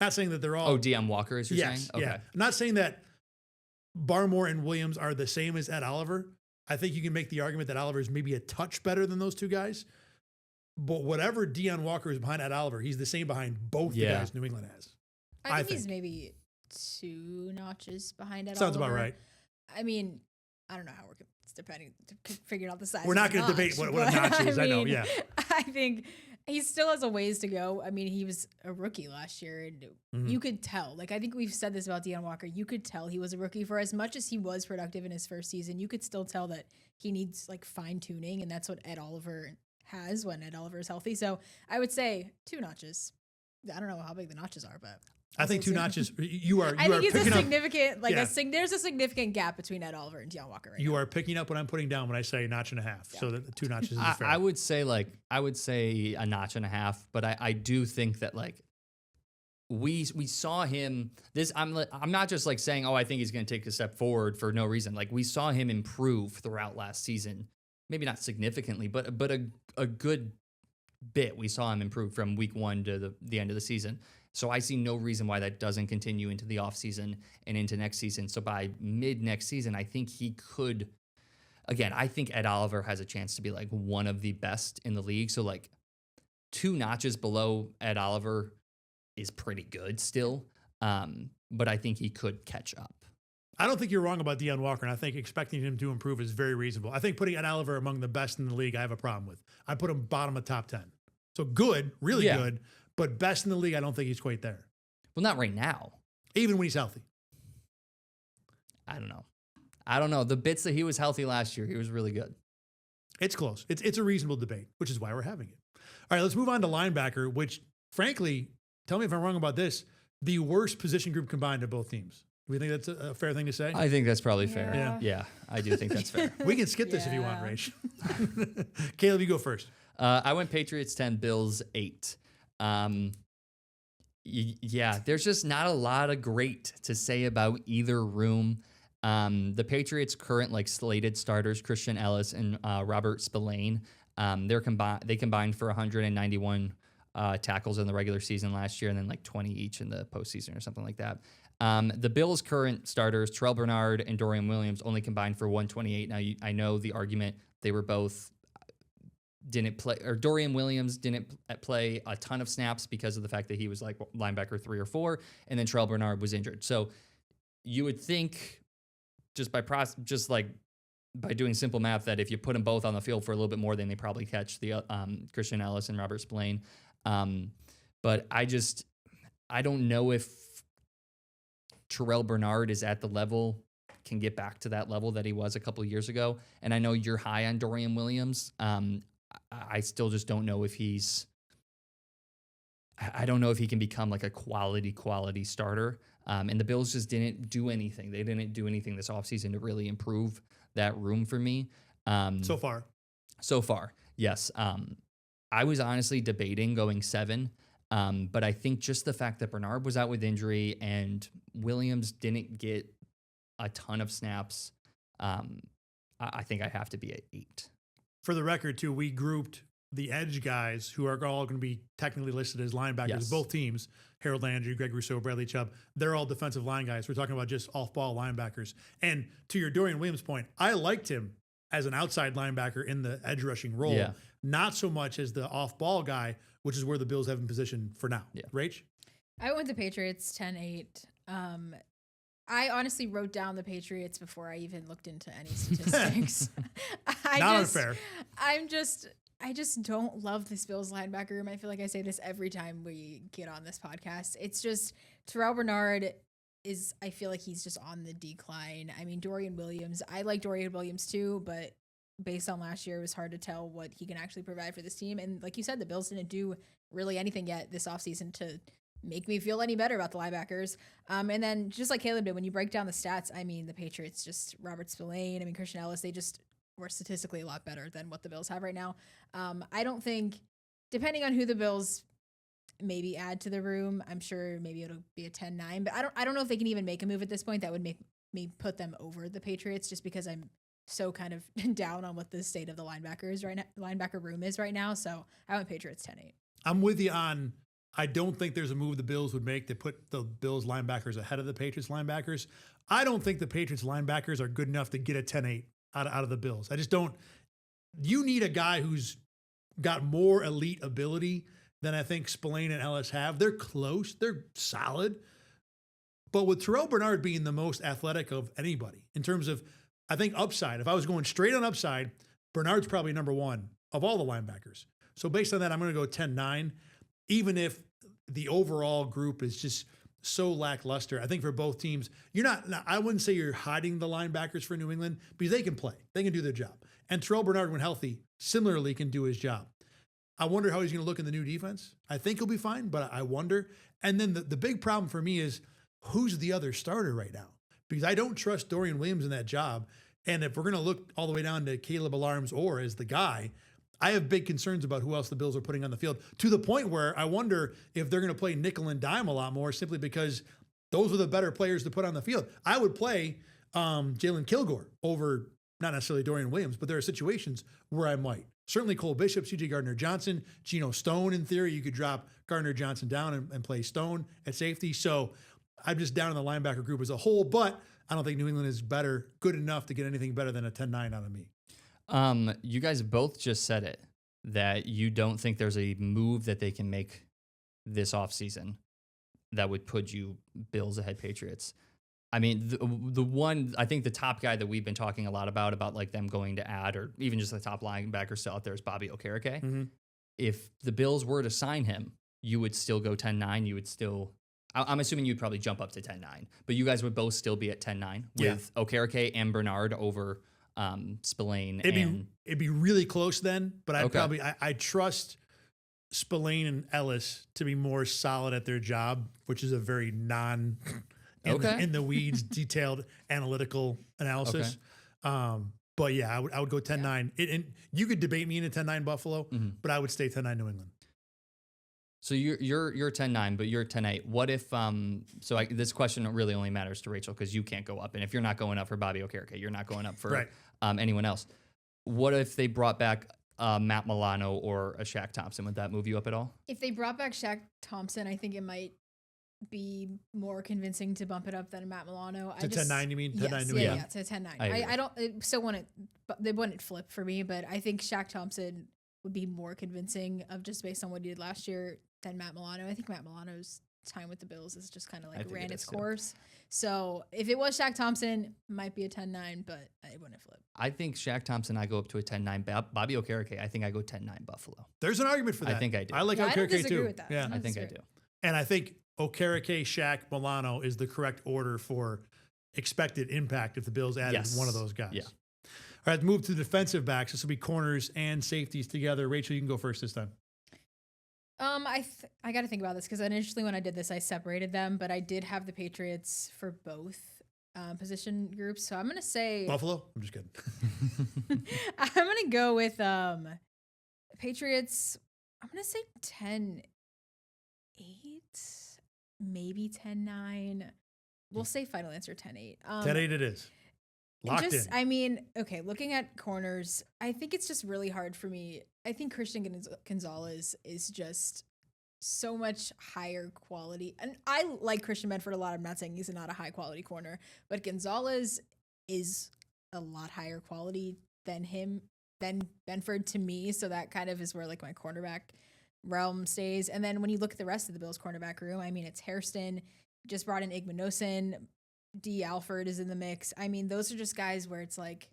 Not saying that they're all. Oh, Deion Walker is you're saying? Okay. Yeah. I'm not saying that Barmore and Williams are the same as Ed Oliver. I think you can make the argument that Oliver is maybe a touch better than those two guys. But whatever Deion Walker is behind Ed Oliver, he's the same behind both the guys New England has. I think he's maybe 2 notches behind Ed Sounds Oliver. about right. I mean, I don't know how it's figuring out the size. We're not going to debate what a notch is. I know, yeah. I think he still has a ways to go. I mean, he was a rookie last year, and you could tell. Like, I think we've said this about Deion Walker. You could tell he was a rookie. For as much as he was productive in his first season, you could still tell that he needs like fine tuning, and that's what Ed Oliver has when Ed Oliver is healthy. So I would say 2 notches. I don't know how big the notches are, but I think 2 notches. I think it's a significant, there's a significant gap between Ed Oliver and Deion Walker. Right you now. are picking up what I'm putting down when I say notch and a half. So that the 2 notches is fair. I would say a notch and a half, but I do think that like we saw him I'm not just like saying, oh, I think he's going to take a step forward for no reason. Like we saw him improve throughout last season. Maybe not significantly, but a good bit. We saw him improve from week 1 to the end of the season. So I see no reason why that doesn't continue into the offseason and into next season. So by mid next season, I think he could, again, I think Ed Oliver has a chance to be like one of the best in the league. So like 2 notches below Ed Oliver is pretty good still. But I think he could catch up. I don't think you're wrong about Deion Walker, and I think expecting him to improve is very reasonable. I think putting Ed Oliver among the best in the league, I have a problem with. I put him bottom of top 10. So good, really good, but best in the league, I don't think he's quite there. Well, not right now. Even when he's healthy. I don't know. The bits that he was healthy last year, he was really good. It's close. It's a reasonable debate, which is why we're having it. All right, let's move on to linebacker, which, frankly, tell me if I'm wrong about this, the worst position group combined of both teams. Do we think that's a fair thing to say? I think that's probably fair. Yeah. Yeah, I do think that's fair. We can skip this if you want, Rach. Caleb, you go first. I went Patriots 10, Bills 8. Yeah, there's just not a lot of great to say about either room. The Patriots' current like slated starters, Christian Ellis and Robert Spillane, they combined for 191 tackles in the regular season last year, and then like 20 each in the postseason or something like that. The Bills' current starters, Terrell Bernard and Dorian Williams, only combined for 128. Now, I know the argument they were both didn't play, or Dorian Williams didn't play a ton of snaps because of the fact that he was like linebacker 3 or 4, and then Terrell Bernard was injured. So you would think just by doing simple math that if you put them both on the field for a little bit more, then they probably catch the Christian Ellis and Robert Spillane. But I don't know if Terrell Bernard is at the level, can get back to that level that he was a couple of years ago. And I know you're high on Dorian Williams. I still just don't know if I don't know if he can become like a quality starter. And the Bills just didn't do anything. They didn't do anything this offseason to really improve that room for me. So far, yes. I was honestly debating going 7. But I think just the fact that Bernard was out with injury and Williams didn't get a ton of snaps, I think I have to be at 8. For the record, too, we grouped the edge guys who are all going to be technically listed as linebackers, Yes. both teams, Harold Landry, Greg Rousseau, Bradley Chubb. They're all defensive line guys. We're talking about just off-ball linebackers. And to your Dorian Williams point, I liked him as an outside linebacker in the edge rushing role, not so much as the off-ball guy, which is where the Bills have him positioned for now. Yeah. Rach? I went the Patriots 10-8. I honestly wrote down the Patriots before I even looked into any statistics. Not unfair. I'm just, I just don't love this Bills linebacker room. I feel like I say this every time we get on this podcast. It's just Terrell Bernard I feel like he's just on the decline. I mean, Dorian Williams, I like Dorian Williams too, but based on last year, it was hard to tell what he can actually provide for this team. And like you said, the Bills didn't do really anything yet this offseason to make me feel any better about the linebackers. And then just like Caleb did, when you break down the stats, I mean, the Patriots, just Robert Spillane, I mean, Christian Ellis, they just were statistically a lot better than what the Bills have right now. I don't think, depending on who the Bills maybe add to the room, I'm sure maybe it'll be a 10-9, but I don't know if they can even make a move at this point that would make me put them over the Patriots, just because I'm so kind of down on what the state of the linebacker room is right now. So I went Patriots 10-8. I'm with you on, I don't think there's a move the Bills would make to put the Bills linebackers ahead of the Patriots linebackers. I don't think the Patriots linebackers are good enough to get a 10-8 out of the Bills. I just don't. You need a guy who's got more elite ability than I think Spillane and Ellis have. They're close. They're solid. But with Terrell Bernard being the most athletic of anybody in terms of, I think, upside, if I was going straight on upside, Bernard's probably number one of all the linebackers. So based on that, I'm going to go 10-9, even if the overall group is just so lackluster. I think for both teams, I wouldn't say you're hiding the linebackers for New England, because they can play. They can do their job. And Terrell Bernard, when healthy, similarly can do his job. I wonder how he's going to look in the new defense. I think he'll be fine, but I wonder. And then the big problem for me is, who's the other starter right now? Because I don't trust Dorian Williams in that job. And if we're going to look all the way down to Caleb Alarms or as the guy, I have big concerns about who else the Bills are putting on the field, to the point where I wonder if they're going to play nickel and dime a lot more, simply because those are the better players to put on the field. I would play Jalen Kilgore over, not necessarily Dorian Williams, but there are situations where I might. Certainly Cole Bishop, C.J. Gardner-Johnson, Geno Stone. In theory, you could drop Gardner-Johnson down and play Stone at safety. So I'm just down in the linebacker group as a whole, but I don't think New England is good enough to get anything better than a 10-9 out of me. You guys both just said it, that you don't think there's a move that they can make this offseason that would put you Bills ahead Patriots. I mean, the one, I think the top guy that we've been talking a lot about like them going to add, or even just the top linebacker still out there, is Bobby Okereke. Mm-hmm. If the Bills were to sign him, you would still go 10-9. You would still, I'm assuming you'd probably jump up to 10-9, but you guys would both still be at 10-9 with Okereke and Bernard over Spillane. It'd be really close then, but I trust Spillane and Ellis to be more solid at their job, which is a very in the weeds, detailed analytical analysis. Okay. But yeah, I would go 10-9. And you could debate me in a 10-9 Buffalo, but I would stay 10-9 New England. So you're 10-9, but you're 10-8. What if this question really only matters to Rachel because you can't go up, and if you're not going up for Bobby Okereke, you're not going up for anyone else. What if they brought back Matt Milano or a Shaq Thompson? Would that move you up at all? If they brought back Shaq Thompson, I think it might be more convincing to bump it up than Matt Milano. To 10-9, you mean? 10-9 Yes, yeah, to 10-9. I don't, it still wouldn't, they wouldn't flip for me, but I think Shaq Thompson would be more convincing of just based on what he did last year than Matt Milano. I think Matt Milano's time with the Bills is just kind of like ran its course. So if it was Shaq Thompson, might be a 10-9, but it wouldn't flip. I think Shaq Thompson, I go up to a 10-9. Bobby Okereke, I think I go 10-9 Buffalo. There's an argument for that. I think I do. I like Okereke I don't disagree too. With that. Yeah, I think I do. And I think Okereke, Shaq, Milano is the correct order for expected impact if the Bills added one of those guys. Yeah. All right, move to the defensive backs. This will be corners and safeties together. Rachel, you can go first this time. I got to think about this because initially when I did this, I separated them, but I did have the Patriots for both position groups. So I'm going to say Buffalo. I'm just kidding. I'm going to go with Patriots. I'm going to say 10-8, maybe 10-9. We'll say final answer 10-8. 10-8 it is. Locked in. I mean, okay, looking at corners, I think it's just really hard for me. I think Christian Gonzalez is just so much higher quality. And I like Christian Benford a lot. I'm not saying he's not a high quality corner, but Gonzalez is a lot higher quality than Benford to me. So that kind of is where like my cornerback realm stays. And then when you look at the rest of the Bills cornerback room, I mean, it's Hairston, just brought in Igmanosin, D. Alford is in the mix. I mean, those are just guys where it's like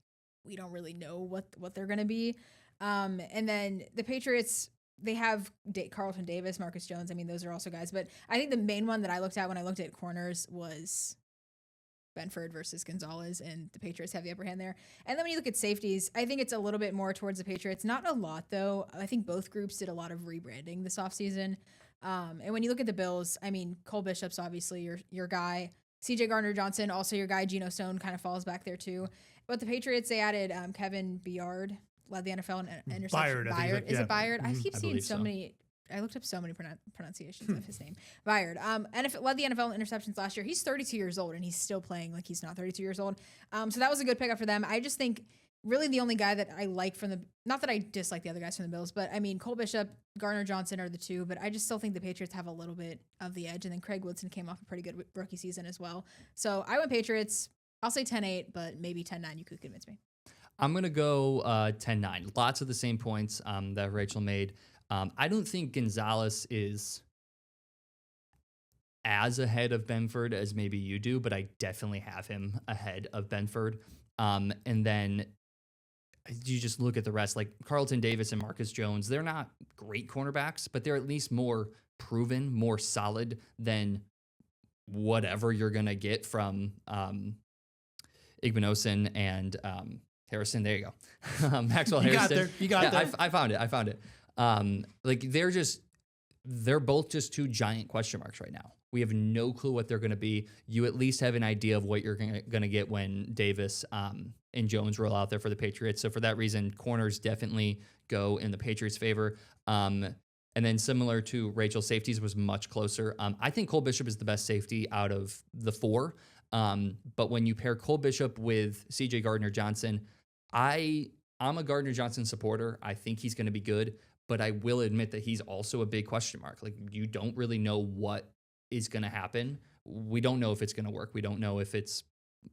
we don't really know what they're going to be. And then the Patriots, they have Carlton Davis, Marcus Jones. I mean, those are also guys. But I think the main one that I looked at when I looked at corners was Benford versus Gonzalez, and the Patriots have the upper hand there. And then when you look at safeties, I think it's a little bit more towards the Patriots. Not a lot, though. I think both groups did a lot of rebranding this offseason. And when you look at the Bills, I mean, Cole Bishop's obviously your guy. CJ Gardner-Johnson, also your guy. Geno Stone kind of falls back there, too. But the Patriots, they added Kevin Byard, led the NFL in interception. Byard. Is it Byard? I keep I seeing believe so so. many. I looked up so many pronunciations of his name. Byard. Led the NFL in interceptions last year. He's 32 years old, and he's still playing like he's not 32 years old. So that was a good pickup for them. I just think really the only guy that I like from the, not that I dislike the other guys from the Bills, but I mean, Cole Bishop, Gardner-Johnson are the two, but I just still think the Patriots have a little bit of the edge. And then Craig Woodson came off a pretty good rookie season as well. So I went Patriots. I'll say 10-8, but maybe 10-9. You could convince me. I'm going to go 10-9. Lots of the same points that Rachel made. I don't think Gonzalez is as ahead of Benford as maybe you do, but I definitely have him ahead of Benford. And then you just look at the rest, like Carlton Davis and Marcus Jones. They're not great cornerbacks, but they're at least more proven, more solid than whatever you're going to get from Igbinosun and Harrison. There you go. Maxwell Harrison. You got there. I found it. Like they're both just two giant question marks right now. We have no clue what they're going to be. You at least have an idea of what you're going to get when Davis and Jones roll out there for the Patriots. So for that reason, corners definitely go in the Patriots' favor. And then similar to Rachel, safeties was much closer. I think Cole Bishop is the best safety out of the four. But when you pair Cole Bishop with CJ Gardner-Johnson, I'm a Gardner-Johnson supporter. I think he's going to be good, but I will admit that he's also a big question mark. Like, you don't really know what is going to happen. We don't know if it's going to work. We don't know if it's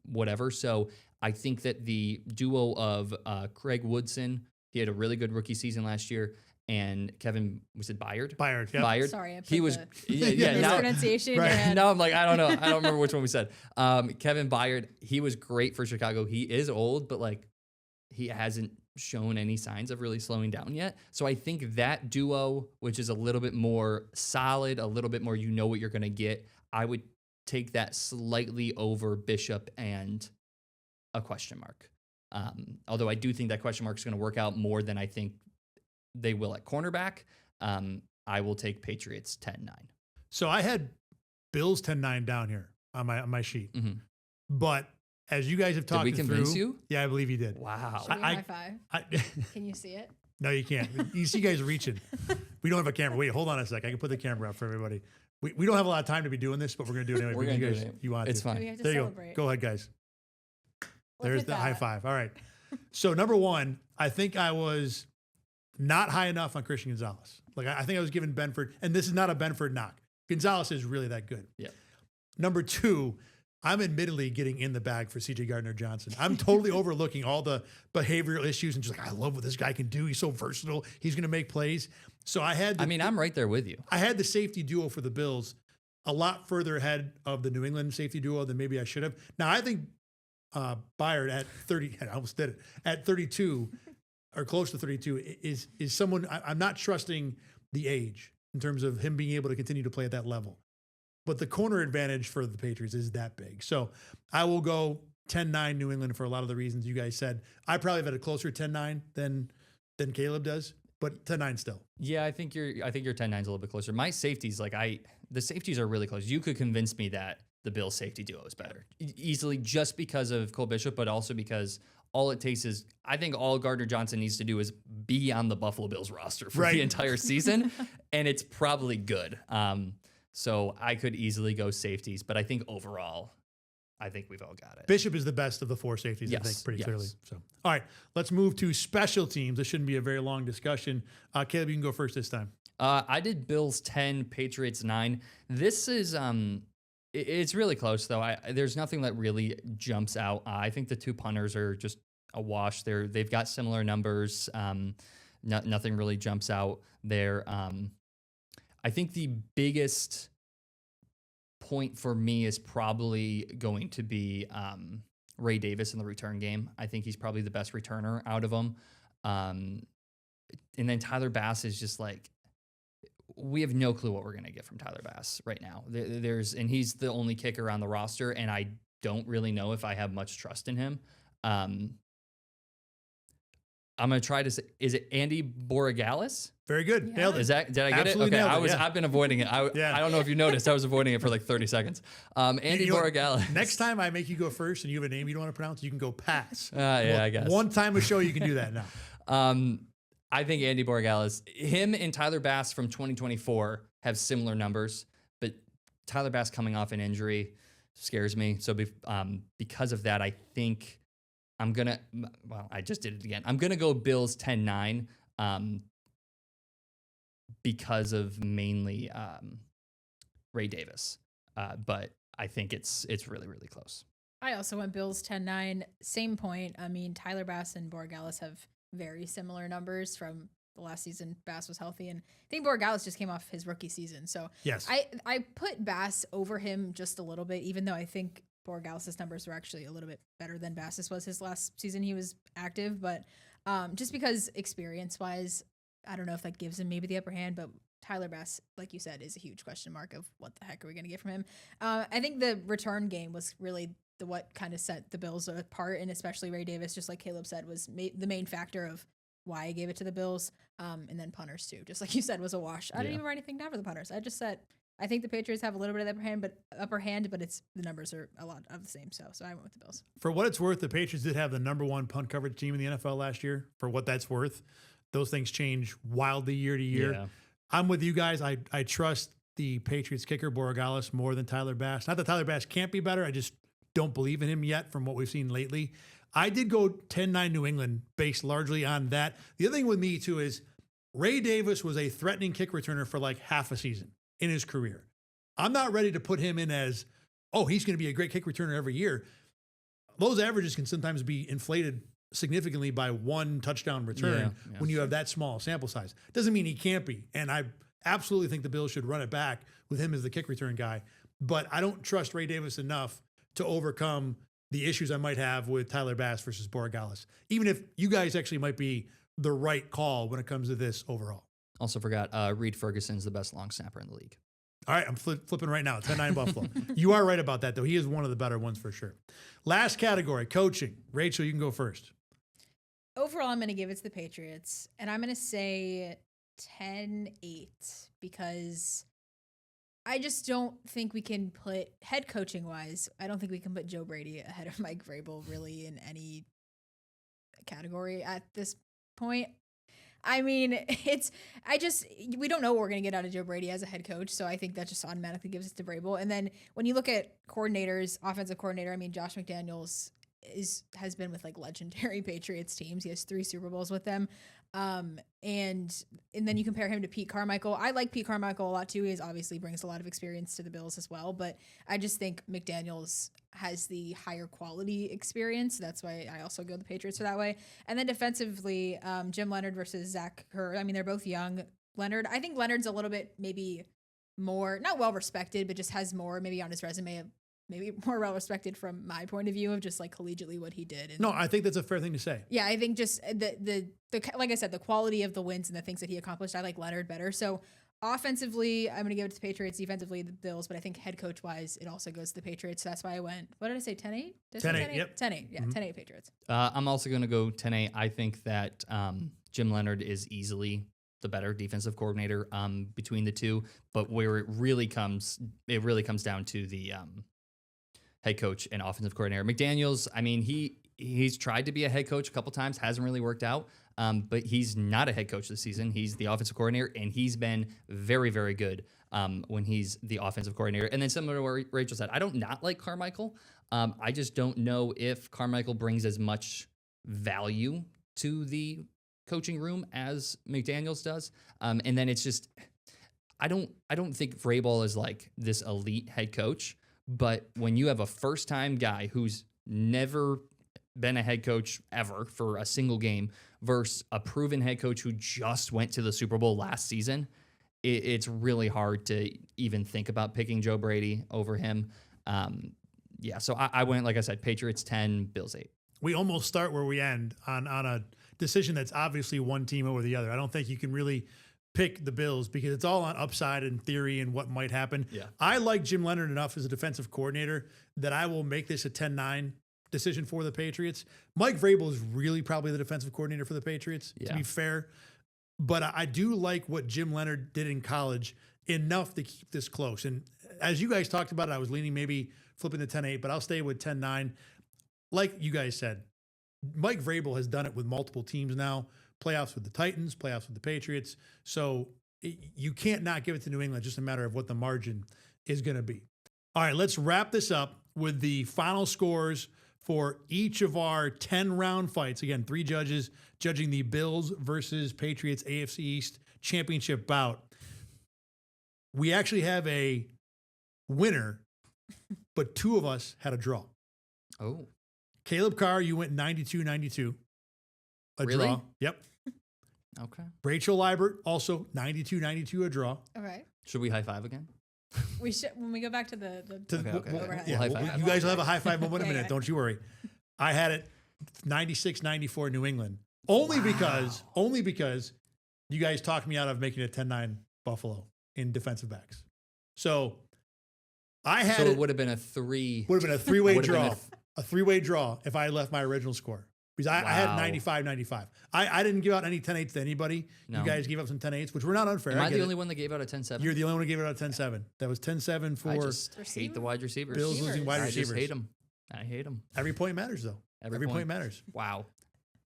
whatever. So I think that the duo of Craig Woodson, he had a really good rookie season last year, and Kevin, was it Byard? Byard, yeah. Byard. Sorry, I put He was, the now, mispronunciation in your head. now I'm like, I don't know. I don't remember which one we said. Kevin Byard, he was great for Chicago. He is old, but like, he hasn't shown any signs of really slowing down yet. So I think that duo, which is a little bit more solid, a little bit more, you know what you're going to get, I would take that slightly over Bishop and a question mark. Although I do think that question mark is going to work out more than I think they will at cornerback. I will take Patriots 10-9. So I had Bills 10-9 down here on my sheet. Mhm. But as you guys have talked Did we convince through, you? Yeah, I believe you did. Wow. Should we high five? Can you see it? No, you can't. You see guys reaching. We don't have a camera. Wait, hold on a sec. I can put the camera up for everybody. We don't have a lot of time to be doing this, but we're going to do it anyway. We're gonna you do guys, it. you want It's to. fine. We have to There you celebrate. go. Go ahead, guys. Look There's at the high that. five. All right. So number one, I think I was not high enough on Christian Gonzalez. Like I think I was giving Benford, and this is not a Benford knock. Gonzalez is really that good. Yeah. Number two, I'm admittedly getting in the bag for CJ Gardner-Johnson. I'm totally overlooking all the behavioral issues and just like, I love what this guy can do. He's so versatile. He's going to make plays. So I'm right there with you. I had the safety duo for the Bills a lot further ahead of the New England safety duo than maybe I should have. Now, I think Byard at 30, I almost did it, at 32 or close to 32 is someone I'm not trusting the age in terms of him being able to continue to play at that level. But the corner advantage for the Patriots is that big. So I will go 10-9 New England for a lot of the reasons you guys said. I probably have had a closer 10-9 than Caleb does, but 10-9 still. Yeah, I think your 10-9's a little bit closer. My safeties, the safeties are really close. You could convince me that the Bills safety duo is better easily just because of Cole Bishop, but also because all it takes is, I think all Gardner-Johnson needs to do is be on the Buffalo Bills roster for the entire season, and it's probably good. So I could easily go safeties, but I think overall, I think we've all got it. Bishop is the best of the four safeties, I think, pretty clearly. So, all right, let's move to special teams. This shouldn't be a very long discussion. Caleb, you can go first this time. I did Bills 10, Patriots 9. This is it's really close though. There's nothing that really jumps out. I think the two punters are just a wash. They've got similar numbers. Nothing really jumps out there. I think the biggest point for me is probably going to be Ray Davis in the return game. I think he's probably the best returner out of them. And then Tyler Bass is just like, we have no clue what we're going to get from Tyler Bass right now. And he's the only kicker on the roster, and I don't really know if I have much trust in him. I'm going to try to say, is it Andy Borregales? Very good. Yeah. Nailed it. Did I get Absolutely it? Okay, nailed it, yeah. I've been avoiding it. I don't know if you noticed, I was avoiding it for like 30 seconds. Andy You know what? Borregales. Next time I make you go first and you have a name you don't want to pronounce, you can go pass. Yeah, I guess. One time a show, you can do that now. I think Andy Borregales, him and Tyler Bass from 2024 have similar numbers, but Tyler Bass coming off an injury scares me. So because of that, I think I just did it again. I'm going to go Bills 10-9 because of mainly Ray Davis. But I think it's really, really close. I also went Bills 10-9. Same point. I mean, Tyler Bass and Borregales have very similar numbers from the last season. Bass was healthy, and I think Borregales just came off his rookie season. So Yes. I put Bass over him just a little bit, even though I think Borregales' numbers were actually a little bit better than Bass's was his last season he was active. But just because experience-wise, I don't know if that gives him maybe the upper hand, but Tyler Bass, like you said, is a huge question mark of what the heck are we going to get from him. I think the return game was really what kind of set the Bills apart, and especially Ray Davis, just like Caleb said, was the main factor of why I gave it to the Bills. And then punters too, just like you said, was a wash. I didn't even write anything down for the punters. I just said I think the Patriots have a little bit of upper hand, but the numbers are a lot of the same. So I went with the Bills. For what it's worth, the Patriots did have the number one punt coverage team in the NFL last year. For what that's worth, those things change wildly year to year. Yeah. I'm with you guys. I trust the Patriots kicker Borregales more than Tyler Bass. Not that Tyler Bass can't be better. I just don't believe in him yet from what we've seen lately. I did go 10-9 New England based largely on that. The other thing with me too is Ray Davis was a threatening kick returner for like half a season in his career. I'm not ready to put him in as, oh, he's going to be a great kick returner every year. Those averages can sometimes be inflated significantly by one touchdown return when you have that small sample size. Doesn't mean he can't be. And I absolutely think the Bills should run it back with him as the kick return guy. But I don't trust Ray Davis enough to overcome the issues I might have with Tyler Bass versus Borregales, even if you guys actually might be the right call when it comes to this overall. Also forgot, Reed Ferguson's the best long snapper in the league. All right, I'm flipping right now. 10-9 Buffalo. You are right about that, though. He is one of the better ones for sure. Last category, coaching. Rachel, you can go first. Overall, I'm going to give it to the Patriots, and I'm going to say 10-8 because I just don't think we can put, head coaching wise, I don't think we can put Joe Brady ahead of Mike Vrabel really in any category at this point. I mean, we don't know what we're going to get out of Joe Brady as a head coach. So I think that just automatically gives it to Vrabel. And then when you look at coordinators, offensive coordinator, I mean, Josh McDaniels has been with like legendary Patriots teams. He has 3 Super Bowls with them. And then you compare him to Pete Carmichael. I like Pete Carmichael a lot too. He obviously brings a lot of experience to the Bills as well, but I just think McDaniels has the higher quality experience. That's why I also go the Patriots for that way. And then defensively, Jim Leonard versus Zach Kerr. I mean, they're both young. I think Leonard's a little bit maybe more, not well respected, but just has more maybe on his resume of maybe more well respected from my point of view of just like collegiately what he did. And no, I think that's a fair thing to say. Yeah, I think just the like I said, the quality of the wins and the things that he accomplished, I like Leonard better. So offensively, I'm going to give it to the Patriots. Defensively, the Bills. But I think head coach wise, it also goes to the Patriots. So that's why I went. What did I say? 10-8. 10-8. Yep. 10-8. Yeah, 10-8 Patriots. I'm also going to go 10-8. I think that Jim Leonard is easily the better defensive coordinator between the two. But where it really comes down to the head coach and offensive coordinator. McDaniels, I mean, he's tried to be a head coach a couple times, hasn't really worked out, but he's not a head coach this season. He's the offensive coordinator, and he's been very, very good when he's the offensive coordinator. And then similar to what Rachel said, I don't not like Carmichael. I just don't know if Carmichael brings as much value to the coaching room as McDaniels does. And then it's just, I don't think Vrabel is like this elite head coach. But when you have a first-time guy who's never been a head coach ever for a single game versus a proven head coach who just went to the Super Bowl last season, it's really hard to even think about picking Joe Brady over him. So I went, like I said, Patriots 10, Bills 8. We almost start where we end on a decision that's obviously one team over the other. I don't think you can really pick the Bills because it's all on upside and theory and what might happen. Yeah. I like Jim Leonard enough as a defensive coordinator that I will make this a 10-9 decision for the Patriots. Mike Vrabel is really probably the defensive coordinator for the Patriots, to be fair. But I do like what Jim Leonard did in college enough to keep this close. And as you guys talked about it, I was leaning maybe flipping to 10-8, but I'll stay with 10-9. Like you guys said, Mike Vrabel has done it with multiple teams now. Playoffs with the Titans, playoffs with the Patriots. So you can't not give it to New England, just a matter of what the margin is going to be. All right, let's wrap this up with the final scores for each of our 10-round fights. Again, 3 judges judging the Bills versus Patriots AFC East championship bout. We actually have a winner, but 2 of us had a draw. Oh. Caleb Carr, you went 92-92. A Really? draw. Yep. Okay. Rachel Liebert, also 92-92, a draw. Okay. Should we high five again? We should when we go back to the Okay. Yeah, We'll high five. you guys will have a high five moment in a Yeah, minute. yeah. Don't you worry. I had it 96-94 New England. Only because you guys talked me out of making it 10-9 Buffalo in defensive backs. So I had So it would have been a 3. would have been a 3-way Would have been draw. A 3-way draw if I had left my original score. Because I had Wow. 95-95. I didn't give out any 10-8s to anybody. No. You guys gave up some 10-8s, which were not unfair. Am I get the it. only one that gave out a 10-7? You're the only one who gave it out 10-7. That was 10-7 for I just hate Receiver? the wide receivers. Bills losing wide I receivers. just hate them. I hate them. Every point matters, though. Every point matters. Wow.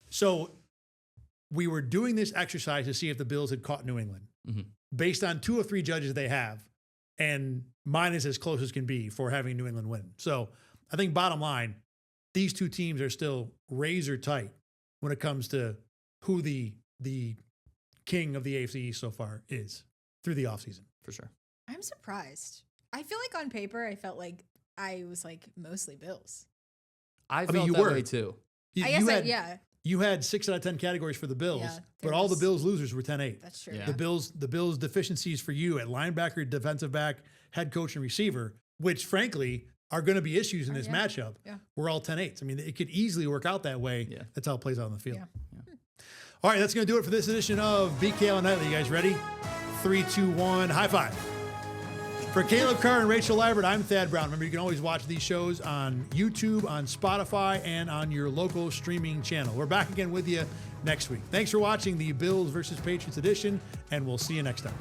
So we were doing this exercise to see if the Bills had caught New England based on 2 or 3 judges they have. And mine is as close as can be for having New England win. So I think bottom line, these 2 teams are still razor tight when it comes to who the king of the AFC East so far is through the offseason. For sure. I'm surprised. I feel like on paper, I felt like I was like mostly Bills. I mean, felt you that were. way too. You had 6 out of 10 categories for the Bills, Yeah, but there all the was- Bills losers were 10-8. That's true. Yeah. The Bills deficiencies for you at linebacker, defensive back, head coach, and receiver, which frankly are going to be issues in this matchup. Yeah. We're all 10-8s. I mean, it could easily work out that way. Yeah. That's how it plays out on the field. Yeah. All right, that's going to do it for this edition of BKL Nightly. You guys ready? 3, 2, 1, high five. For Caleb Carr and Rachel Liebert, I'm Thad Brown. Remember, you can always watch these shows on YouTube, on Spotify, and on your local streaming channel. We're back again with you next week. Thanks for watching the Bills versus Patriots edition, and we'll see you next time.